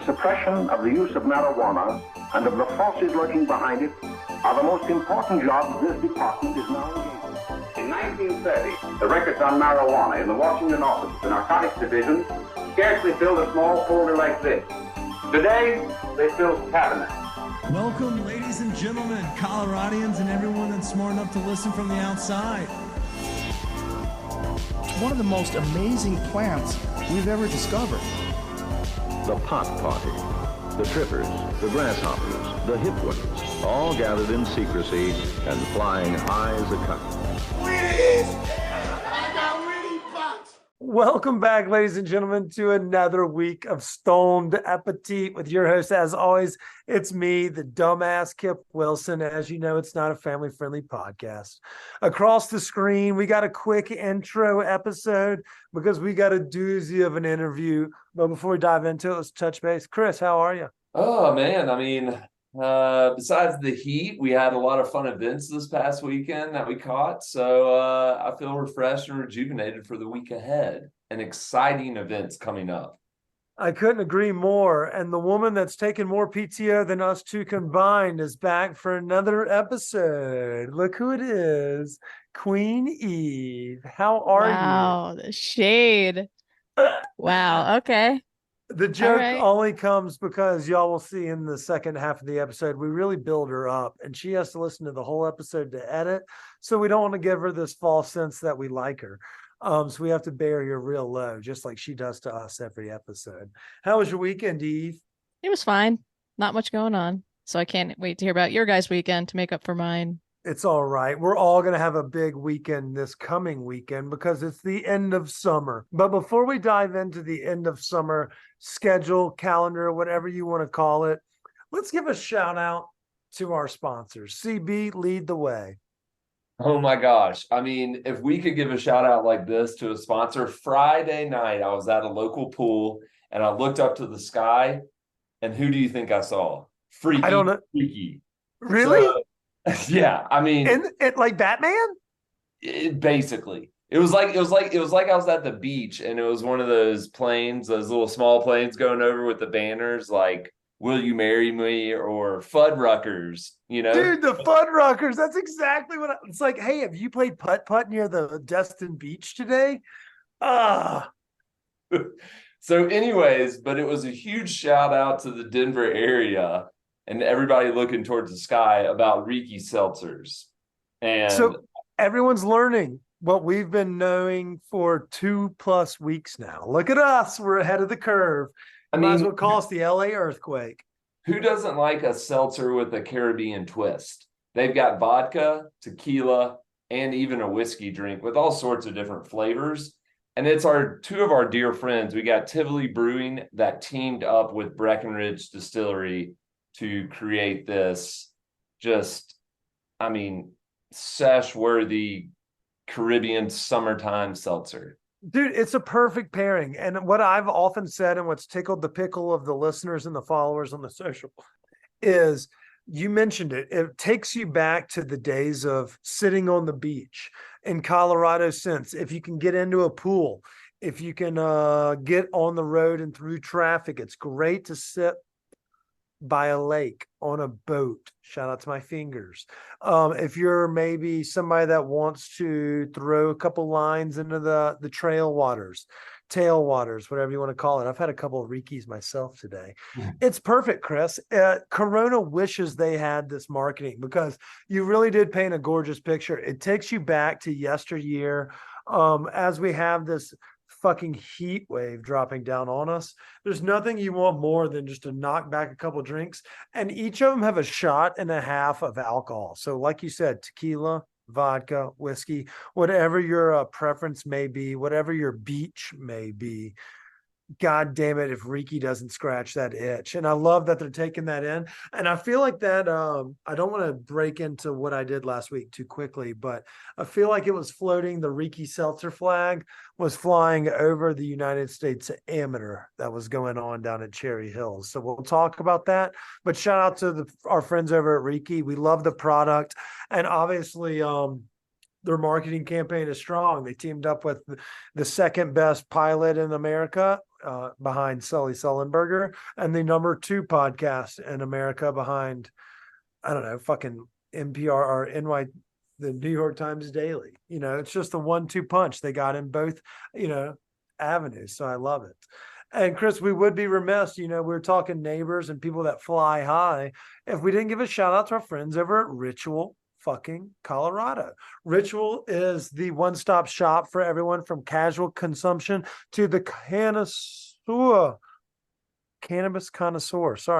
the suppression of the use of marijuana and of the forces lurking behind it are the most important jobs this department is now engaged in. In 1930, the records on marijuana in the Washington office of the Narcotics Division scarcely filled a small folder like this. Today, they fill cabinets. Welcome, ladies and gentlemen, Coloradians and everyone that's smart enough to listen from the outside. It's one of the most amazing plants we've ever discovered. The pot party, the trippers, the grasshoppers, the hip ones, all gathered in secrecy and flying high as a kite. Welcome back, ladies and gentlemen, to another week of Stoned Appetit with your host. As always, it's me, the dumbass Kip Wilson. As you know, it's not a family-friendly podcast. Across the screen, we got a quick intro episode because we got a doozy of an interview. But before we dive into it, let's touch base. Chris, how are you? Oh, man. I mean, besides the heat, we had a lot of fun events this past weekend that we caught. So I feel refreshed and rejuvenated for the week ahead and exciting events coming up. I couldn't agree more. And the woman that's taken more PTO than us two combined is back for another episode. Look who it is. Queen Eve. How are you? Wow, the shade. Wow, okay. The joke only comes because y'all will see in the second half of the episode, we really build her up and she has to listen to the whole episode to edit. So we don't want to give her this false sense that we like her. So we have to bury her real low, just like she does to us every episode. How was your weekend, Eve? It was fine. Not much going on. So I can't wait to hear about your guys' weekend to make up for mine. It's all right. We're all going to have a big weekend this coming weekend because it's the end of summer. But before we dive into the end of summer schedule, calendar, whatever you want to call it, let's give a shout out to our sponsors. CB, lead the way. Oh my gosh. I mean, if we could give a shout out like this to a sponsor, Friday night, I was at a local pool and I looked up to the sky and who do you think I saw? Freaky. I don't know. Freaky. Really? So, yeah, I mean, it like Batman? Basically. It was like I was at the beach and it was one of those planes, those little small planes going over with the banners like "Will you marry me?" or "Fuddruckers," you know? Dude, the Fuddruckers. That's exactly what it's like. Hey, have you played putt-putt near the Destin Beach today? So anyways, but it was a huge shout out to the Denver area and everybody looking towards the sky about RIKI seltzers. And so everyone's learning what we've been knowing for 2+ weeks now. Look at us. We're ahead of the curve. Might as well call us the LA earthquake. Who doesn't like a seltzer with a Caribbean twist? They've got vodka, tequila, and even a whiskey drink with all sorts of different flavors. And it's two of our dear friends. We got Tivoli Brewing that teamed up with Breckenridge Distillery to create this sesh-worthy Caribbean summertime seltzer. Dude, it's a perfect pairing. And what I've often said and what's tickled the pickle of the listeners and the followers on the social is, you mentioned it, it takes you back to the days of sitting on the beach in Colorado sense. If you can get into a pool, if you can get on the road and through traffic, it's great to sit by a lake on a boat. Shout out to my fingers. If you're maybe somebody that wants to throw a couple lines into the tailwaters, whatever you want to call it. I've had a couple of Rikis myself today. It's perfect, Chris. Corona wishes they had this marketing because you really did paint a gorgeous picture. It takes you back to yesteryear. As we have this fucking heat wave dropping down on us, there's nothing you want more than just to knock back a couple drinks, and each of them have a shot and a half of alcohol. So like you said, tequila, vodka, whiskey, whatever your preference may be, whatever your beach may be. God damn it, if RIKI doesn't scratch that itch. And I love that they're taking that in. And I feel like that, I don't want to break into what I did last week too quickly, but I feel like it was floating, the RIKI seltzer flag was flying over the United States Amateur that was going on down at Cherry Hills. So we'll talk about that. But shout out to our friends over at RIKI. We love the product. And obviously, their marketing campaign is strong. They teamed up with the second best pilot in America, behind Sully Sullenberger, and the number 2 podcast in America behind, I don't know, fucking NPR or the New York Times Daily. It's just a 1-2 punch. They got in both, avenues. So I love it. And Chris, we would be remiss, we're talking neighbors and people that fly high, if we didn't give a shout out to our friends over at Ritual fucking Colorado. Ritual is the one-stop shop for everyone from casual consumption to the cannabis connoisseur.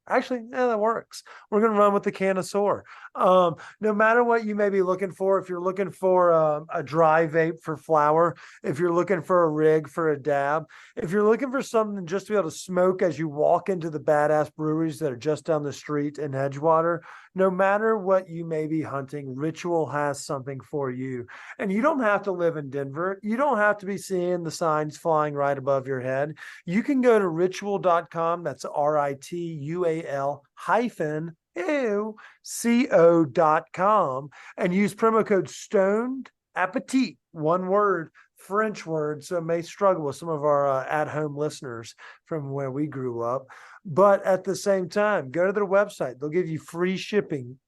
Actually, that works. We're going to run with the connoisseur. No matter what you may be looking for, if you're looking for a dry vape for flower, if you're looking for a rig for a dab, if you're looking for something just to be able to smoke as you walk into the badass breweries that are just down the street in Edgewater, no matter what you may be hunting, Ritual has something for you. And you don't have to live in Denver. You don't have to be seeing the signs flying right above your head. You can go to ritual.com. That's RITUAL-co.com and use promo code Stoned Appetit, one word, French word, so it may struggle with some of our at-home listeners from where we grew up. But at the same time, go to their website. They'll give you free shipping,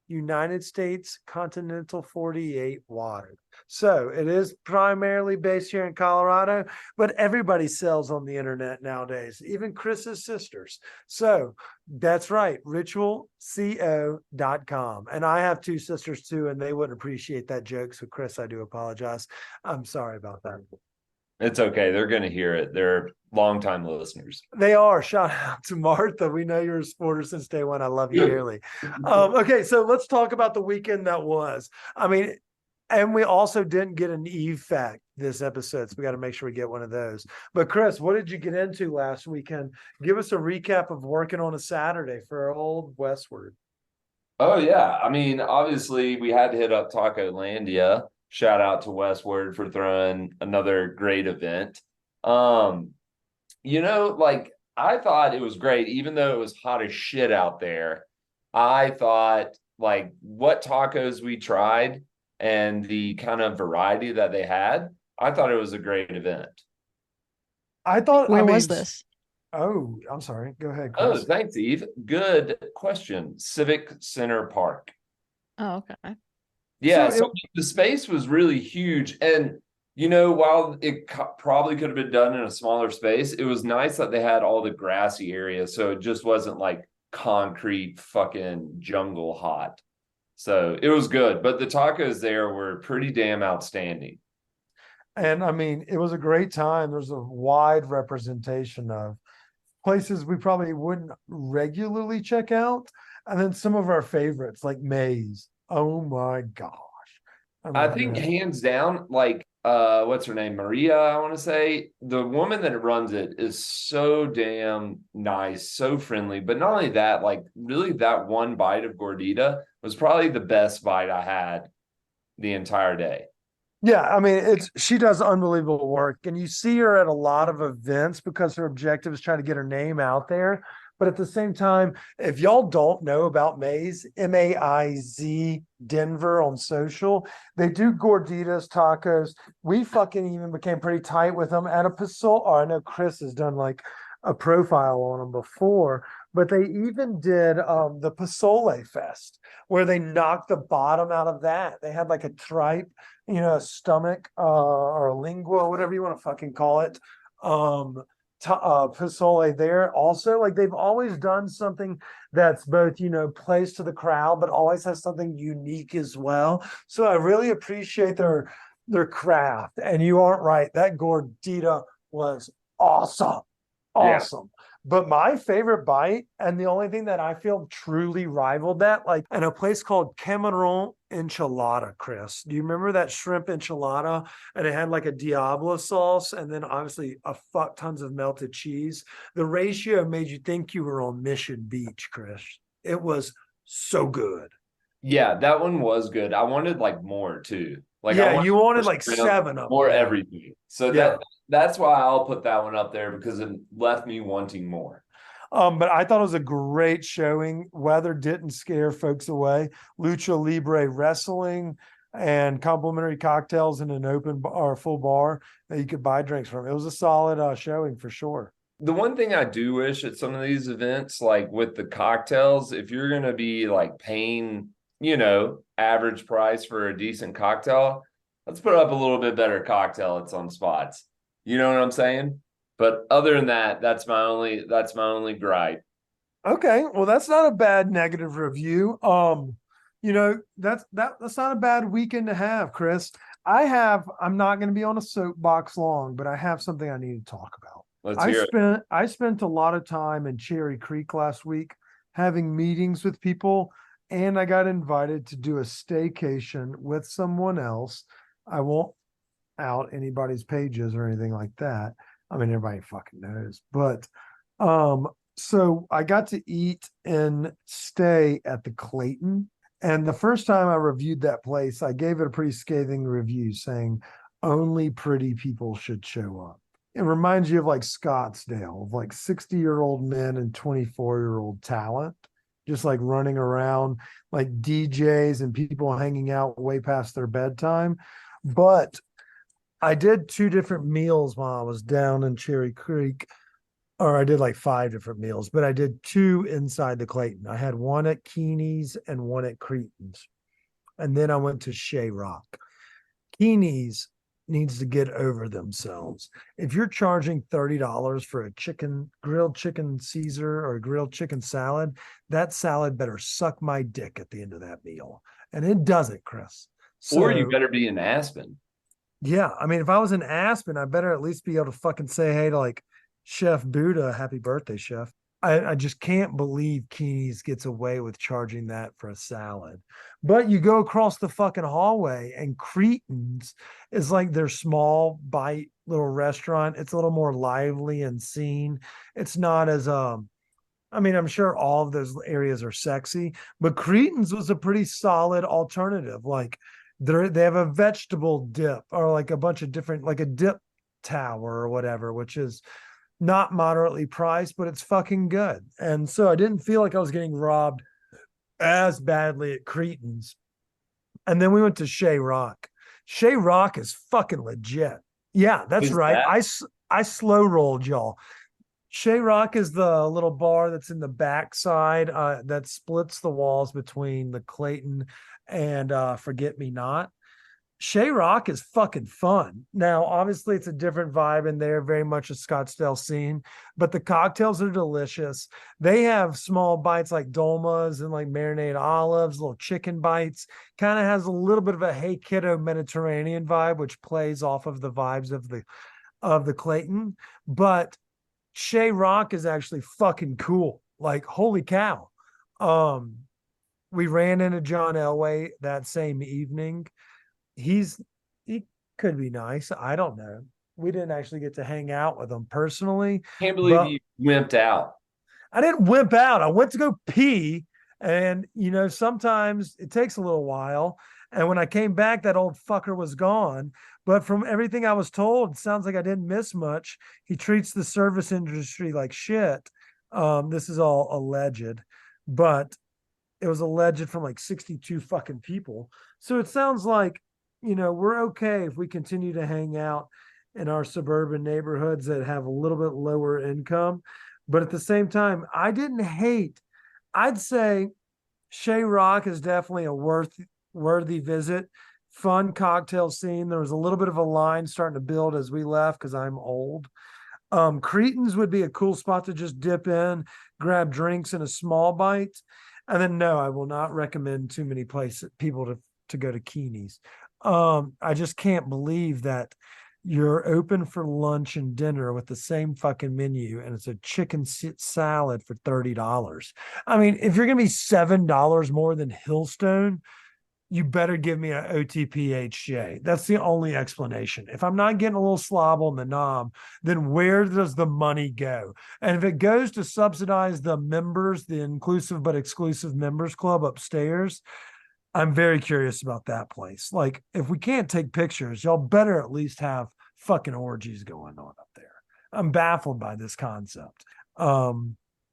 United States Continental 48 wide. So it is primarily based here in Colorado, but everybody sells on the internet nowadays, even Chris's sisters. So that's right, ritualco.com. And I have 2 sisters too, and they wouldn't appreciate that joke. So Chris, I do apologize. I'm sorry about that. It's okay. They're going to hear it. They're longtime listeners. They are. Shout out to Martha. We know you're a supporter since day one. I love you dearly. Okay, so let's talk about the weekend that was. And we also didn't get an Eve fact this episode, so we got to make sure we get one of those. But Chris, what did you get into last weekend? Give us a recap of working on a Saturday for old Westward. Oh, yeah. Obviously, we had to hit up Tacolandia. Shout out to Westward for throwing another great event. I thought it was great, even though it was hot as shit out there. I thought, what tacos we tried and the kind of variety that they had, I thought it was a great event. Where was this? Oh, I'm sorry. Go ahead, Chris. Oh, thanks, Eve. Good question. Civic Center Park. Oh, okay. Yeah, so the space was really huge. And, while it probably could have been done in a smaller space, it was nice that they had all the grassy areas. So it just wasn't like concrete fucking jungle hot. So it was good. But the tacos there were pretty damn outstanding. And it was a great time. There's a wide representation of places we probably wouldn't regularly check out. And then some of our favorites like Maze. Oh my gosh. I think hands down, what's her name? Maria, I want to say. The woman that runs it is so damn nice, so friendly. But not only that, really that one bite of gordita was probably the best bite I had the entire day. Yeah, she does unbelievable work. And you see her at a lot of events because her objective is trying to get her name out there. But at the same time, if y'all don't know about Maze, M-A-I-Z Denver on social, they do gorditas, tacos. We fucking even became pretty tight with them at a Pozole. I know Chris has done a profile on them before, but they even did the Pozole Fest where they knocked the bottom out of that. They had a tripe, a stomach or a lingua, whatever you want to fucking call it. Pozole there also. They've always done something that's both plays to the crowd but always has something unique as well. So I really appreciate their craft. And you aren't right, that gordita was awesome. Yeah. But my favorite bite, and the only thing that I feel truly rivaled that, in a place called Cameron Enchilada, Chris. Do you remember that shrimp enchilada? And it had a Diablo sauce, and then obviously a fuck tons of melted cheese. The ratio made you think you were on Mission Beach, Chris. It was so good. Yeah, that one was good. I wanted more too. You wanted 7 of them. More everything. So yeah. That's why I'll put that one up there, because it left me wanting more. But I thought it was a great showing. Weather didn't scare folks away. Lucha Libre wrestling and complimentary cocktails in an open or full bar that you could buy drinks from. It was a solid showing for sure. The one thing I do wish at some of these events, like with the cocktails, if you're going to be like paying, average price for a decent cocktail, let's put up a little bit better cocktail at some spots. You know what I'm saying? But other than that, that's my only gripe. Okay, well, that's not a bad negative review. That's not a bad weekend to have, Chris. I'm not going to be on a soapbox long, but I have something I need to talk about. Let's hear it. I spent a lot of time in Cherry Creek last week having meetings with people, and I got invited to do a staycation with someone else. I won't out anybody's pages or anything like that. I mean, everybody fucking knows, but so I got to eat and stay at the Clayton. And the first time I reviewed that place, I gave it a pretty scathing review saying only pretty people should show up. It reminds you of like Scottsdale, of like 60-year-old men and 24-year-old talent, just like running around like DJs and people hanging out way past their bedtime. But I did 2 different meals while I was down in Cherry Creek, or I did like 5 different meals, but I did 2 inside the Clayton. I had one at Keeney's and one at Cretan's. And then I went to Shea Rock. Keeney's needs to get over themselves. If you're charging $30 for a grilled chicken Caesar or a grilled chicken salad, that salad better suck my dick at the end of that meal. And it doesn't, Chris. Or you better be in Aspen. Yeah. I mean, if I was in Aspen, I better at least be able to fucking say, hey, to like Chef Buddha, happy birthday, chef. I just can't believe Keeney's gets away with charging that for a salad. But you go across the fucking hallway and Cretan's is like their small bite little restaurant. It's a little more lively and seen. It's not as I'm sure all of those areas are sexy, but Cretan's was a pretty solid alternative. Like they have a vegetable dip or like a bunch of different, like a dip tower or whatever, which is not moderately priced, but it's fucking good. And so I didn't feel like I was getting robbed as badly at Cretan's. And then we went to Shea Rock. Shea Rock is fucking legit. Yeah, that's right. I slow rolled y'all. Shea Rock is the little bar that's in the backside that splits the walls between the Clayton and Forget Me Not. Shea Rock is fucking fun. Now, obviously, it's a different vibe in there, very much a Scottsdale scene, but the cocktails are delicious. They have small bites like dolmas and like marinated olives, little chicken bites. Kind of has a little bit of a Hey Kiddo Mediterranean vibe, which plays off of the vibes of the Clayton. But Shea Rock is actually fucking cool. Like, holy cow. We ran into John Elway that same evening. He could be nice. I don't know. We didn't actually get to hang out with him personally. Can't believe you wimped out. I didn't wimp out. I went to go pee. And, sometimes it takes a little while. And when I came back, that old fucker was gone. But from everything I was told, it sounds like I didn't miss much. He treats the service industry like shit. This is all alleged, but it was alleged from like 62 fucking people. So it sounds like, we're okay if we continue to hang out in our suburban neighborhoods that have a little bit lower income. But at the same time, I'd say Shea Rock is definitely a worthy visit. Fun cocktail scene. There was a little bit of a line starting to build as we left because I'm old. Cretan's would be a cool spot to just dip in, grab drinks and a small bite. And then no, I will not recommend too many people to go to Keeney's. I just can't believe that you're open for lunch and dinner with the same fucking menu and it's a chicken salad for $30. I mean, if you're going to be $7 more than Hillstone, you better give me an OTPHJ. That's the only explanation. If I'm not getting a little slob on the knob, then where does the money go? And if it goes to subsidize the members, the inclusive but exclusive members club upstairs, I'm very curious about that place. Like, if we can't take pictures, y'all better at least have fucking orgies going on up there. I'm baffled by this concept.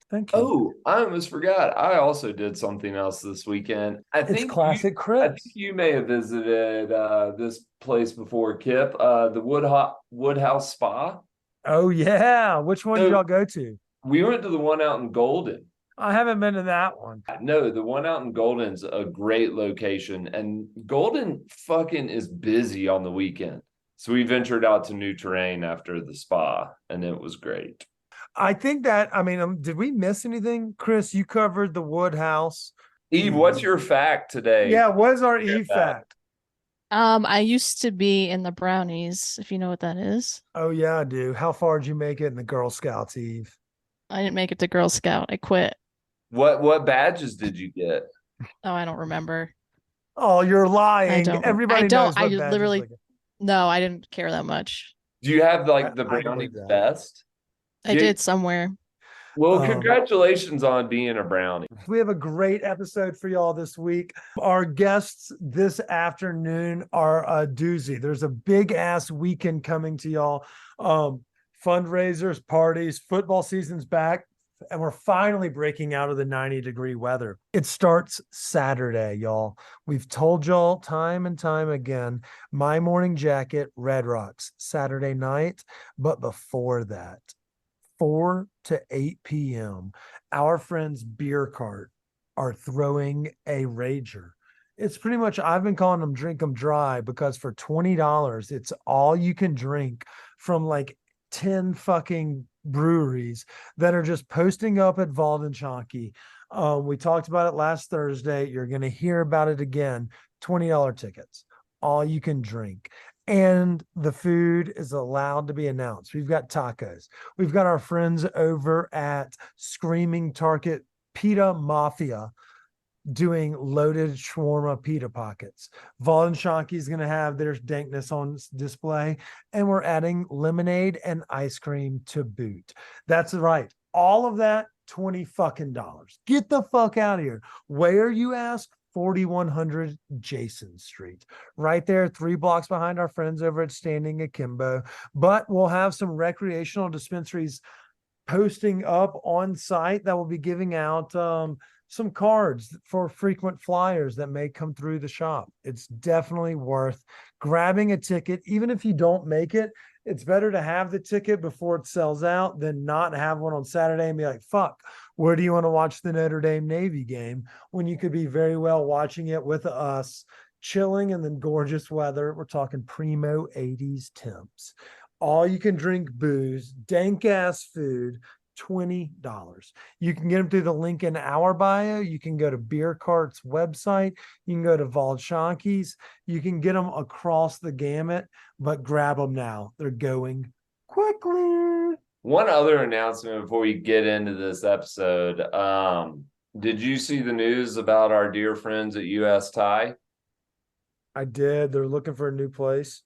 Thank you. Oh, I almost forgot. I also did something else this weekend. It's classic Chris. I think you may have visited this place before, Kip, the Woodhouse Spa. Oh yeah. Which one did y'all go to? We went to the one out in Golden. I haven't been to that one. No, the one out in Golden's a great location, and Golden fucking is busy on the weekend. So we ventured out to new terrain after the spa, and it was great. I think that, I mean, did we miss anything? Chris, you covered the Woodhouse. Eve, what's your fact today? Yeah, what is our Eve fact? I used to be in the Brownies, if you know what that is. Oh yeah, I do. How far did you make it in the Girl Scouts, Eve? I didn't make it to Girl Scout. I quit. What badges did you get? Oh, I don't remember. Oh, you're lying. I don't. Everybody I don't. knows what I badges literally. they get. No, I didn't care that much. Do you have like the I brownie believe that. vest? I did somewhere. Well, congratulations on being a brownie. We have a great episode for y'all this week. Our guests this afternoon are a doozy. There's a big ass weekend coming to y'all. Fundraisers, parties, football season's back, and we're finally breaking out of the 90-degree weather. It starts Saturday, y'all. We've told y'all time and time again, My Morning Jacket, Red Rocks, Saturday night. But before that, 4 to 8 p.m., our friends Beer Cart are throwing a rager. It's pretty much, I've been calling them drink them dry, because for $20, it's all you can drink from like 10 fucking breweries that are just posting up at Valdenschanke. We talked about it last Thursday. You're going to hear about it again. $20 tickets, all you can drink. And the food is allowed to be announced. We've got tacos. We've got our friends over at Screaming Target Pita Mafia doing loaded shawarma pita pockets. Valdenschanke is going to have their dankness on display, and we're adding lemonade and ice cream to boot. That's right. All of that, $20 fucking dollars. Get the fuck out of here. Where, you ask? 4100 Jason Street, right there, 3 blocks behind our friends over at Standing Akimbo. But we'll have some recreational dispensaries posting up on site that will be giving out some cards for frequent flyers that may come through the shop. It's definitely worth grabbing a ticket. Even if you don't make it, it's better to have the ticket before it sells out than not have one on Saturday and be like, fuck, where do you want to watch the Notre Dame Navy game, when you could be very well watching it with us, chilling in the gorgeous weather. We're talking primo 80s temps. All you can drink booze, dank ass food, $20. You can get them through the link in our bio. You can go to Beer Cart's website. You can go to Valdenschanke's. You can get them across the gamut, but grab them now. They're going quickly. One other announcement before we get into this episode. Did you see the news about our dear friends at US Thai? I did. They're looking for a new place.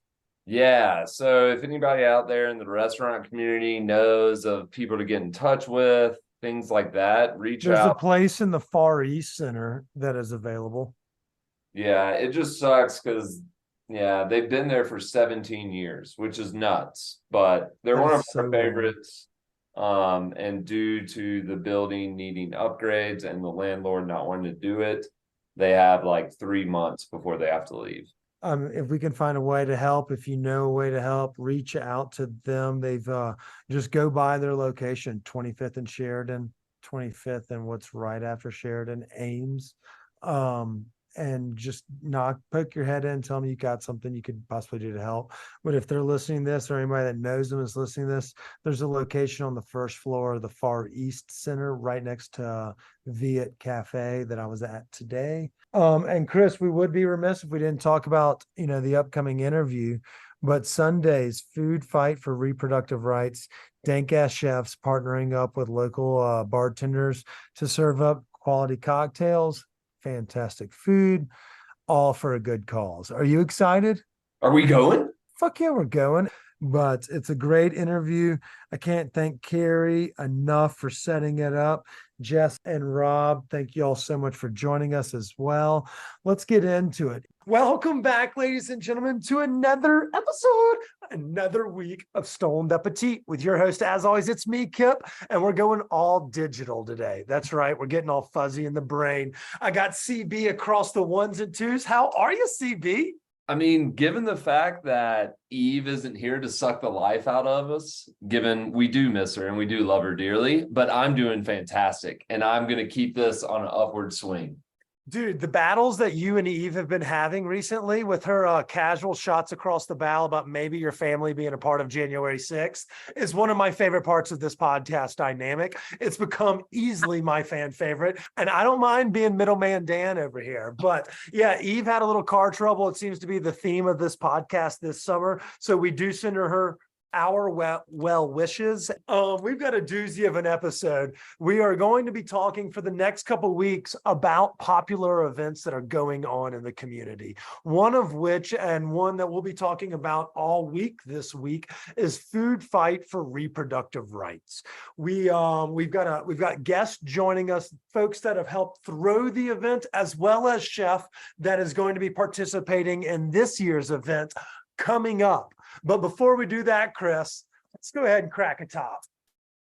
Yeah, so if anybody out there in the restaurant community knows of people to get in touch with, things like that, reach out. There's a place in the Far East Center that is available. Yeah, it just sucks because, yeah, they've been there for 17 years, which is nuts, but they're one of our favorites. And due to the building needing upgrades and the landlord not wanting to do it, they have like 3 months before they have to leave. If we can find a way to help, if you know a way to help, reach out to them. They've just go by their location, 25th and Sheridan, 25th and what's right after Sheridan, Ames. And just poke your head in, tell them you got something you could possibly do to help. But if they're listening to this, or anybody that knows them is listening to this, there's a location on the first floor of the Far East Center right next to Viet Cafe that I was at today. And Chris, we would be remiss if we didn't talk about, the upcoming interview, but Sunday's Food Fight for Reproductive Rights, dank ass chefs partnering up with local bartenders to serve up quality cocktails, fantastic food, all for a good cause. Are you excited? Are we going? Fuck yeah, we're going. but it's a great interview. I can't thank Carrie enough for setting it up. Jess and Rob, thank you all so much for joining us as well. Let's get into it. Welcome back, ladies and gentlemen, to another episode, another week of Stolen Appetit with your host. As always, it's me, Kip, and we're going all digital today. That's right. We're getting all fuzzy in the brain. I got CB across the ones and twos. How are you, CB? I mean, given the fact that Eve isn't here to suck the life out of us, given we do miss her and we do love her dearly, but I'm doing fantastic and I'm going to keep this on an upward swing. Dude, the battles that you and Eve have been having recently with her casual shots across the bow about maybe your family being a part of January 6th is one of my favorite parts of this podcast dynamic. It's become easily my fan favorite, and I don't mind being middleman Dan over here. But yeah, Eve had a little car trouble. It seems to be the theme of this podcast this summer. So we do send her our well wishes. We've got a doozy of an episode. We are going to be talking for the next couple of weeks about popular events that are going on in the community. One of which, and one that we'll be talking about all week this week, is Food Fight for Reproductive Rights. We've got guests joining us, folks that have helped throw the event, as well as chef that is going to be participating in this year's event coming up. But before we do that, Chris, let's go ahead and crack a top.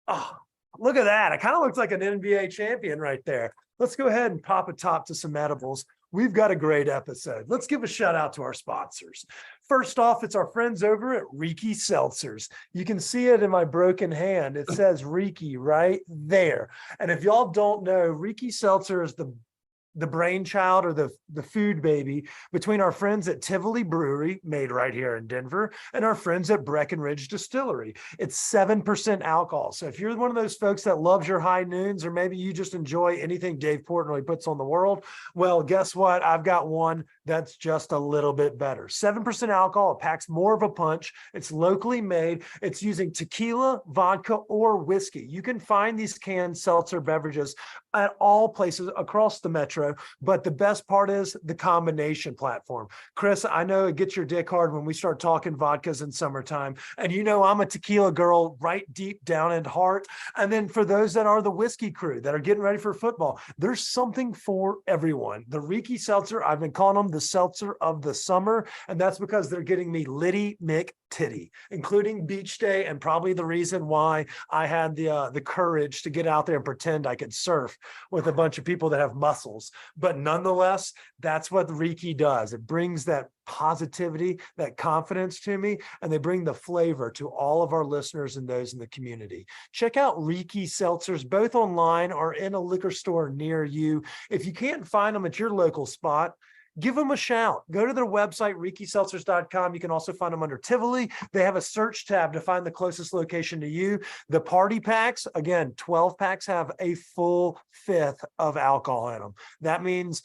Oh, look at that. It kind of looks like an NBA champion right there. Let's go ahead and pop a top to some edibles. We've got a great episode. Let's give a shout out to our sponsors. First off, it's our friends over at RIKI Seltzers. You can see it in my broken hand. It says RIKI right there. And if y'all don't know, RIKI Seltzer is the brainchild, or the food baby, between our friends at Tivoli Brewery, made right here in Denver, and our friends at Breckenridge Distillery. It's 7% alcohol. So if you're one of those folks that loves your high noons, or maybe you just enjoy anything Dave Portnoy puts on the world, well, guess what? I've got one that's just a little bit better. 7% alcohol. It packs more of a punch. It's locally made. It's using tequila, vodka, or whiskey. You can find these canned seltzer beverages at all places across the metro, but the best part is the combination platform. Chris, I know it gets your dick hard when we start talking vodkas in summertime, and you know I'm a tequila girl right deep down in heart. And then for those that are the whiskey crew that are getting ready for football, there's something for everyone. The RIKI Seltzer, I've been calling them the seltzer of the summer, and that's because they're getting me Liddy McTitty, including beach day, and probably the reason why I had the courage to get out there and pretend I could surf with a bunch of people that have muscles. But nonetheless, that's what RIKI does. It brings that positivity, that confidence to me, and they bring the flavor to all of our listeners and those in the community. Check out RIKI Seltzers, both online or in a liquor store near you. If you can't find them at your local spot, give them a shout. Go to their website, rikiseltzers.com. You can also find them under Tivoli. They have a search tab to find the closest location to you. The party packs, again, 12 packs have a full fifth of alcohol in them. That means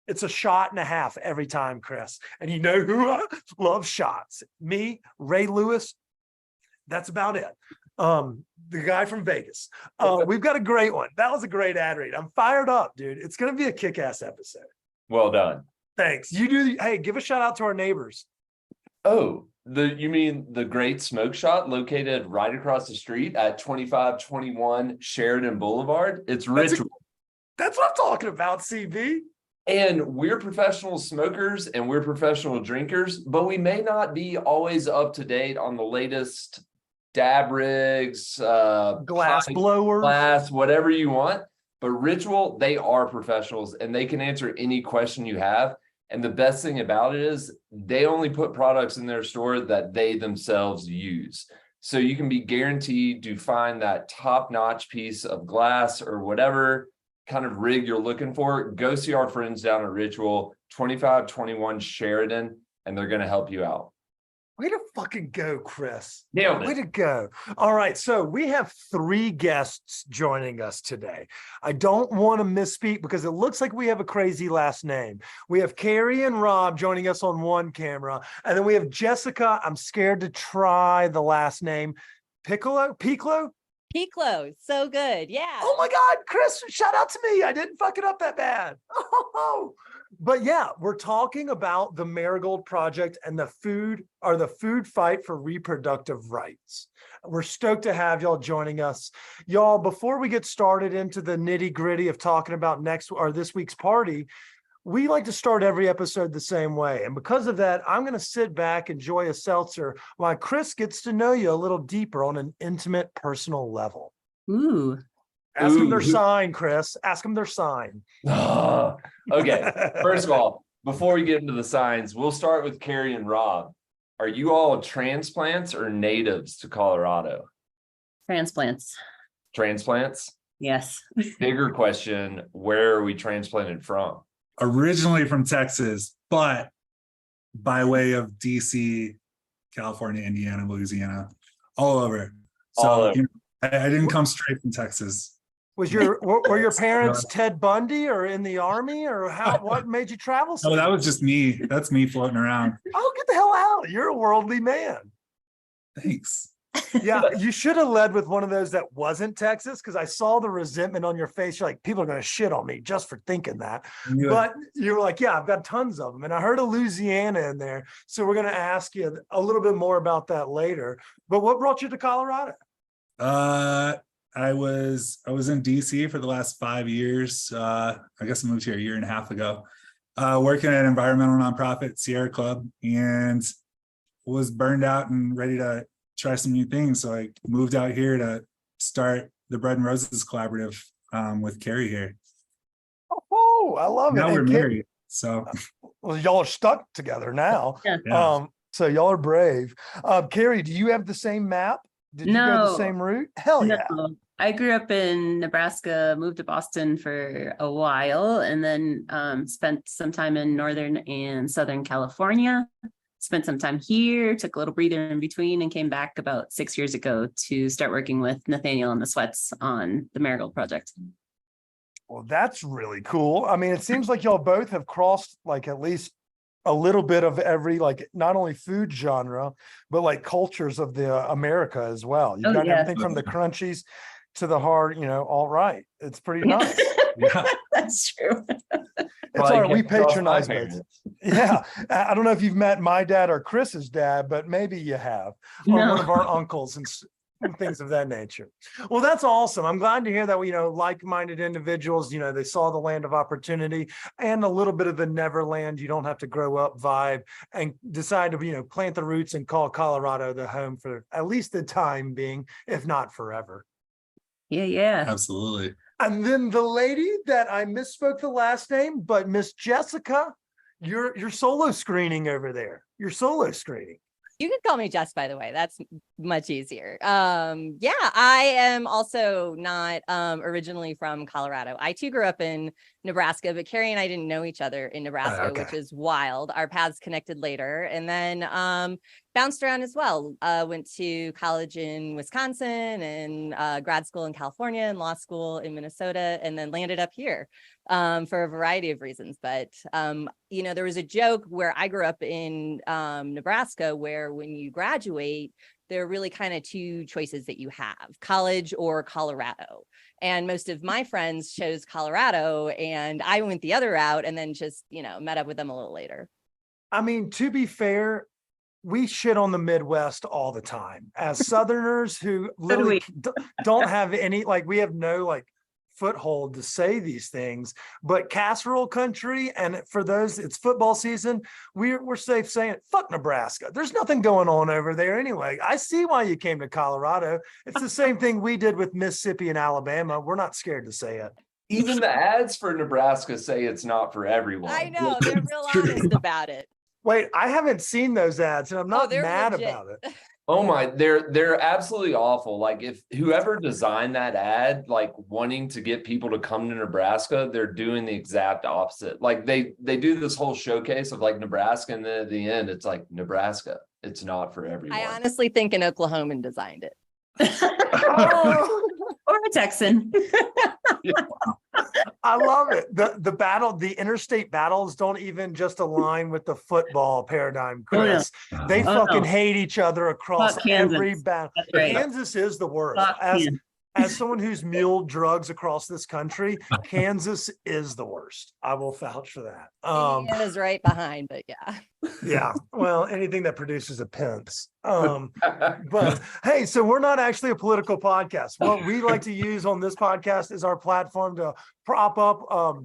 it's a shot and a half every time, Chris. And you know who loves shots? Me, Ray Lewis. That's about it. The guy from Vegas. We've got a great one. That was a great ad read. I'm fired up, dude. It's going to be a kick-ass episode. Well done. Thanks. You do. Hey, give a shout out to our neighbors. Oh, you mean the Great Smoke Shop located right across the street at 2521 Sheridan Boulevard? It's Ritual. That's what I'm talking about, CB. And we're professional smokers and we're professional drinkers, but we may not be always up to date on the latest dab rigs, glass blowers, whatever you want. But Ritual, they are professionals and they can answer any question you have. And the best thing about it is they only put products in their store that they themselves use. So you can be guaranteed to find that top-notch piece of glass or whatever kind of rig you're looking for. Go see our friends down at Ritual, 2521 Sheridan, and they're going to help you out. Way to fucking go, Chris. Nailed it. Way to go. All right. So we have 3 guests joining us today. I don't want to misspeak because it looks like we have a crazy last name. We have Carrie and Rob joining us on one camera. And then we have Jessica. I'm scared to try the last name. Piccolo? Piccolo, so good. Yeah. Oh my God, Chris, shout out to me. I didn't fuck it up that bad. Oh, but yeah, we're talking about the Marigold Project and the food fight for reproductive rights. We're stoked to have y'all joining us. Y'all, before we get started into the nitty gritty of talking about this week's party, we like to start every episode the same way. And because of that, I'm going to sit back, enjoy a seltzer while Chris gets to know you a little deeper on an intimate, personal level. Ooh. Ask them their sign, Chris. Ask them their sign. Okay. First of all, before we get into the signs, we'll start with Carrie and Rob. Are you all transplants or natives to Colorado? Transplants. Transplants? Yes. Bigger question, where are we transplanted from? Originally from Texas, but by way of DC, California, Indiana, Louisiana, all over. So All over. You know, I didn't come straight from Texas. Were your parents Ted Bundy or in the army, or what made you travel so No, that much? was just me. That's me floating around. Oh, get the hell out. You're a worldly man. Thanks. Yeah, you should have led with one of those that wasn't Texas, because I saw the resentment on your face. You're like, people are going to shit on me just for thinking that. But you were like, yeah, I've got tons of them. And I heard a Louisiana in there. So we're going to ask you a little bit more about that later. But what brought you to Colorado? I was in DC for the last 5 years. I guess I moved here a year and a half ago, working at an environmental nonprofit, Sierra Club, and was burned out and ready to try some new things. So I moved out here to start the Bread and Roses Collaborative with Carrie here. Oh, I love it. Now we're And married. So well, y'all are stuck together now. Yeah. So y'all are brave. Carrie, do you have the same map? Did you go the No. same route? Hell yeah. No. I grew up in Nebraska, moved to Boston for a while, and then spent some time in Northern and Southern California. Spent some time here, took a little breather in between, and came back about 6 years ago to start working with Nathaniel and the Sweats on the Marigold Project. Well, that's really cool. I mean, it seems like y'all both have crossed like at least a little bit of every, like, not only food genre, but like cultures of the America as well. You've got everything from the crunchies to the hard, all right. It's pretty nice. yeah. That's true. It's all right. We patronize it. Yeah. I don't know if you've met my dad or Chris's dad, but maybe you have, or one of our uncles and things of that nature. Well, that's awesome. I'm glad to hear that, like-minded individuals, they saw the land of opportunity and a little bit of the Neverland, you don't have to grow up vibe, and decide to, plant the roots and call Colorado the home for at least the time being, if not forever. Yeah. Absolutely. And then the lady that I misspoke the last name, but Miss Jessica, you're solo screening over there. You're solo screening. You can call me Jess, by the way. That's much easier. I am also not originally from Colorado. I too grew up in Nebraska, but Carrie and I didn't know each other in Nebraska, which is wild. Our paths connected later, and then bounced around as well. Went to college in Wisconsin and grad school in California and law school in Minnesota, and then landed up here for a variety of reasons. But, there was a joke where I grew up in Nebraska, where when you graduate, there are really kind of two choices that you have: college or Colorado. And most of my friends chose Colorado, and I went the other route, and then just, met up with them a little later. I mean, to be fair, we shit on the Midwest all the time as Southerners who literally don't have any, we have no foothold to say these things, but casserole country, and for those, it's football season, we're safe saying it. Fuck Nebraska. There's nothing going on over there anyway. I see why you came to Colorado. It's the same thing we did with Mississippi and Alabama. We're not scared to say it. Even the ads for Nebraska say it's not for everyone. I know, they're real honest about it. Wait, I haven't seen those ads, and I'm not mad legit about it. Oh my, they're absolutely awful. Like, if whoever designed that ad, wanting to get people to come to Nebraska, they're doing the exact opposite. Like they do this whole showcase of Nebraska, and then at the end it's like, Nebraska, it's not for everyone. I honestly think an Oklahoman designed it. Or a Texan. I love it. The battle, the interstate battles don't even just align with the football paradigm, Chris. They fucking hate each other across every battle. Right. Kansas is the worst. as someone who's muled drugs across this country, Kansas is the worst. I will vouch for that. Indiana's right behind, but yeah. Yeah. Well, anything that produces a pence. But hey, so we're not actually a political podcast. What we like to use on this podcast is our platform to prop up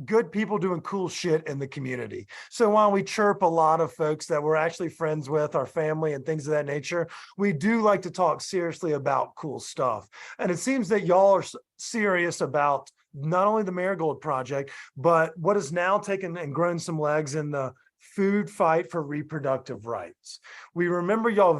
good people doing cool shit in the community. So while we chirp a lot of folks that we're actually friends with, our family and things of that nature, we do like to talk seriously about cool stuff. And it seems that y'all are serious about not only the Marigold Project, but what has now taken and grown some legs in the food fight for reproductive rights. We remember y'all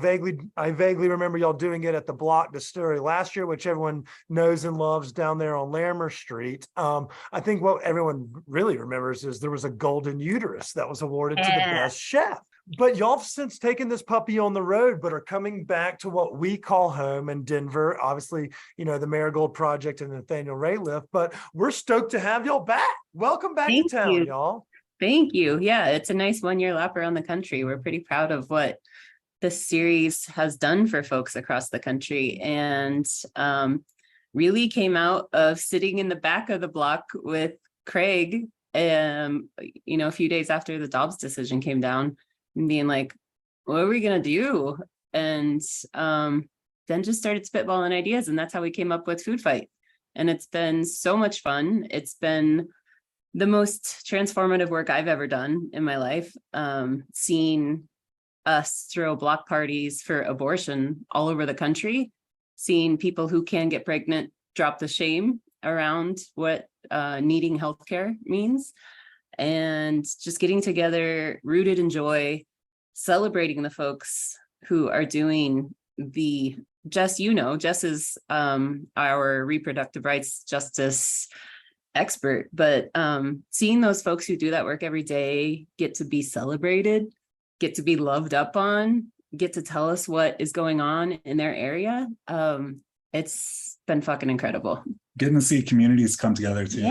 I vaguely remember y'all doing it at the Block Distillery last year, which everyone knows and loves down there on Larimer Street. I think what everyone really remembers is there was a golden uterus that was awarded to the best chef. But y'all have since taken this puppy on the road, but are coming back to what we call home in Denver. Obviously, you know, the Marigold Project and Nathaniel Rateliff, but we're stoked to have y'all back. Welcome back to town, y'all. Thank you. Yeah, it's a nice 1-year lap around the country. We're pretty proud of what this series has done for folks across the country, and really came out of sitting in the back of the block with Craig, you know, a few days after the Dobbs decision came down, and being like, what are we gonna do? And then just started spitballing ideas, and that's how we came up with Food Fight. And it's been so much fun. It's been the most transformative work I've ever done in my life. Seeing us throw block parties for abortion all over the country, seeing people who can get pregnant drop the shame around what needing healthcare means, and just getting together, rooted in joy, celebrating the folks who are doing the Jess is our reproductive rights justice expert, but seeing those folks who do that work every day get to be celebrated, get to be loved up on, get to tell us what is going on in their area. It's been fucking incredible. Getting to see communities come together too.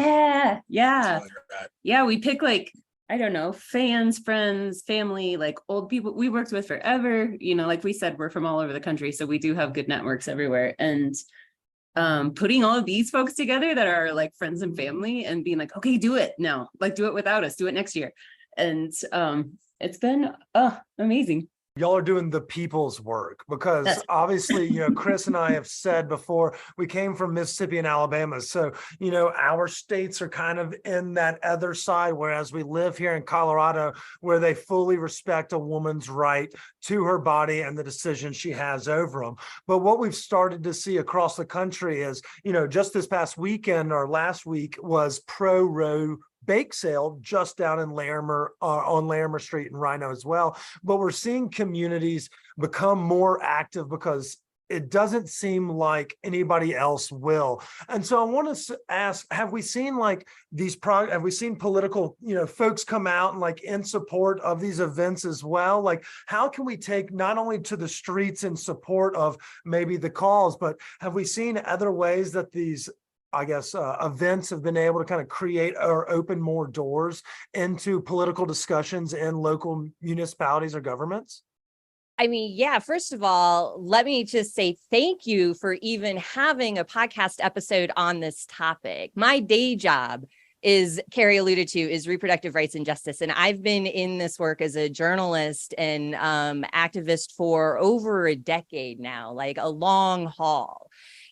Yeah, we pick, like, I don't know, fans, friends, family, like old people we worked with forever. You know, like we said, we're from all over the country, so we do have good networks everywhere. And putting all of these folks together that are like friends and family, and being like, okay, do it now, like do it without us, do it next year. And it's been amazing. Y'all are doing the people's work, because obviously, you know, Chris and I have said before, we came from Mississippi and Alabama. So, you know, our states are kind of in that other side, whereas we live here in Colorado, where they fully respect a woman's right to her body and the decision she has over them. But what we've started to see across the country is, you know, just this past weekend or last week was pro-Roe bake sale just down in Larimer, on Larimer Street in Rhino as well. But we're seeing communities become more active, because it doesn't seem like anybody else will. And so I want to ask, have we seen like have we seen political, you know, folks come out and like in support of these events as well? Like, how can we take not only to the streets in support of maybe the cause, but have we seen other ways that these, I guess, events have been able to kind of create or open more doors into political discussions in local municipalities or governments? I mean, yeah, first of all, let me just say thank you for even having a podcast episode on this topic. My day job is, Carrie alluded to, is reproductive rights and justice. And I've been in this work as a journalist and activist for over a decade now, like a long haul.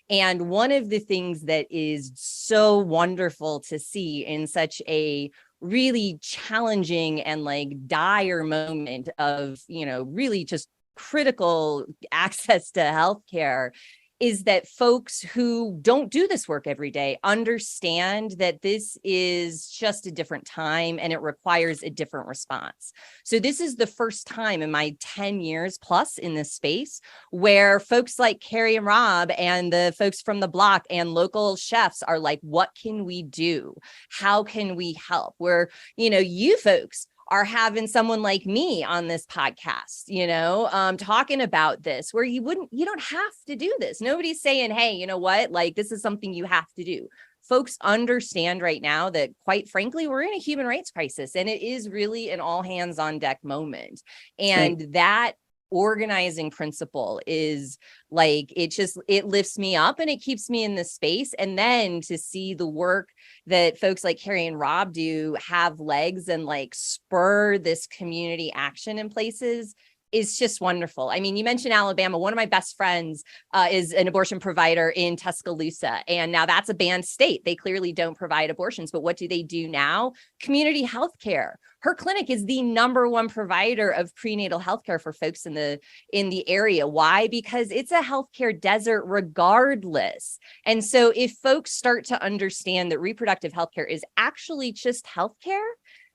And one of the things that is so wonderful to see in such a really challenging and like dire moment of, you know, really just critical access to healthcare is that folks who don't do this work every day understand that this is just a different time and it requires a different response. So this is the first time in my 10 years plus in this space where folks like Carrie and Rob and the folks from the block and local chefs are like, what can we do? How can we help? Where, you know, you folks are having someone like me on this podcast, you know, talking about this, where you don't have to do this. Nobody's saying, hey, you know what, like this is something you have to do. Folks understand right now that, quite frankly, we're in a human rights crisis, and it is really an all hands on deck moment. And that organizing principle is like, it lifts me up and it keeps me in the space. And then to see the work that folks like Carrie and Rob do have legs and like spur this community action in places is just wonderful. I mean, you mentioned Alabama. One of my best friends is an abortion provider in Tuscaloosa. And now that's a banned state. They clearly don't provide abortions, but what do they do now? Community health care. Her clinic is the #1 provider of prenatal health care for folks in the area. Why? Because it's a healthcare desert regardless. And so if folks start to understand that reproductive health care is actually just healthcare,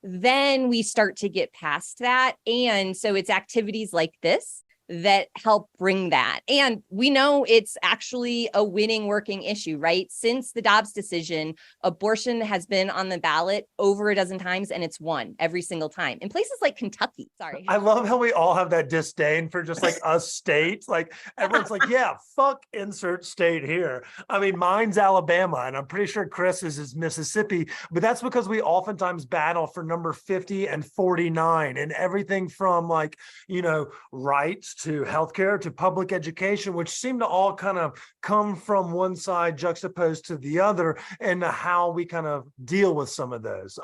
then we start to get past that. And so it's activities like this that help bring that. And we know it's actually a winning working issue, right? Since the Dobbs decision, abortion has been on the ballot over a dozen times and it's won every single time in places like Kentucky. Sorry. I love how we all have that disdain for just like a state. Like everyone's like, yeah, fuck insert state here. I mean, mine's Alabama and I'm pretty sure Chris's is Mississippi, but that's because we oftentimes battle for number 50 and 49 and everything from like, you know, rights to healthcare to public education, which seem to all kind of come from one side juxtaposed to the other, and how we kind of deal with some of those.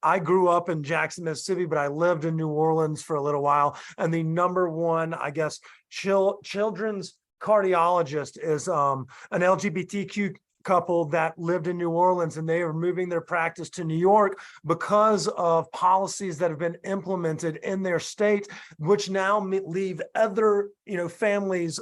I grew up in Jackson, Mississippi, but I lived in New Orleans for a little while, and the #1, I guess, children's cardiologist is an LGBTQ couple that lived in New Orleans, and they are moving their practice to New York because of policies that have been implemented in their state, which now leave other, you know, families.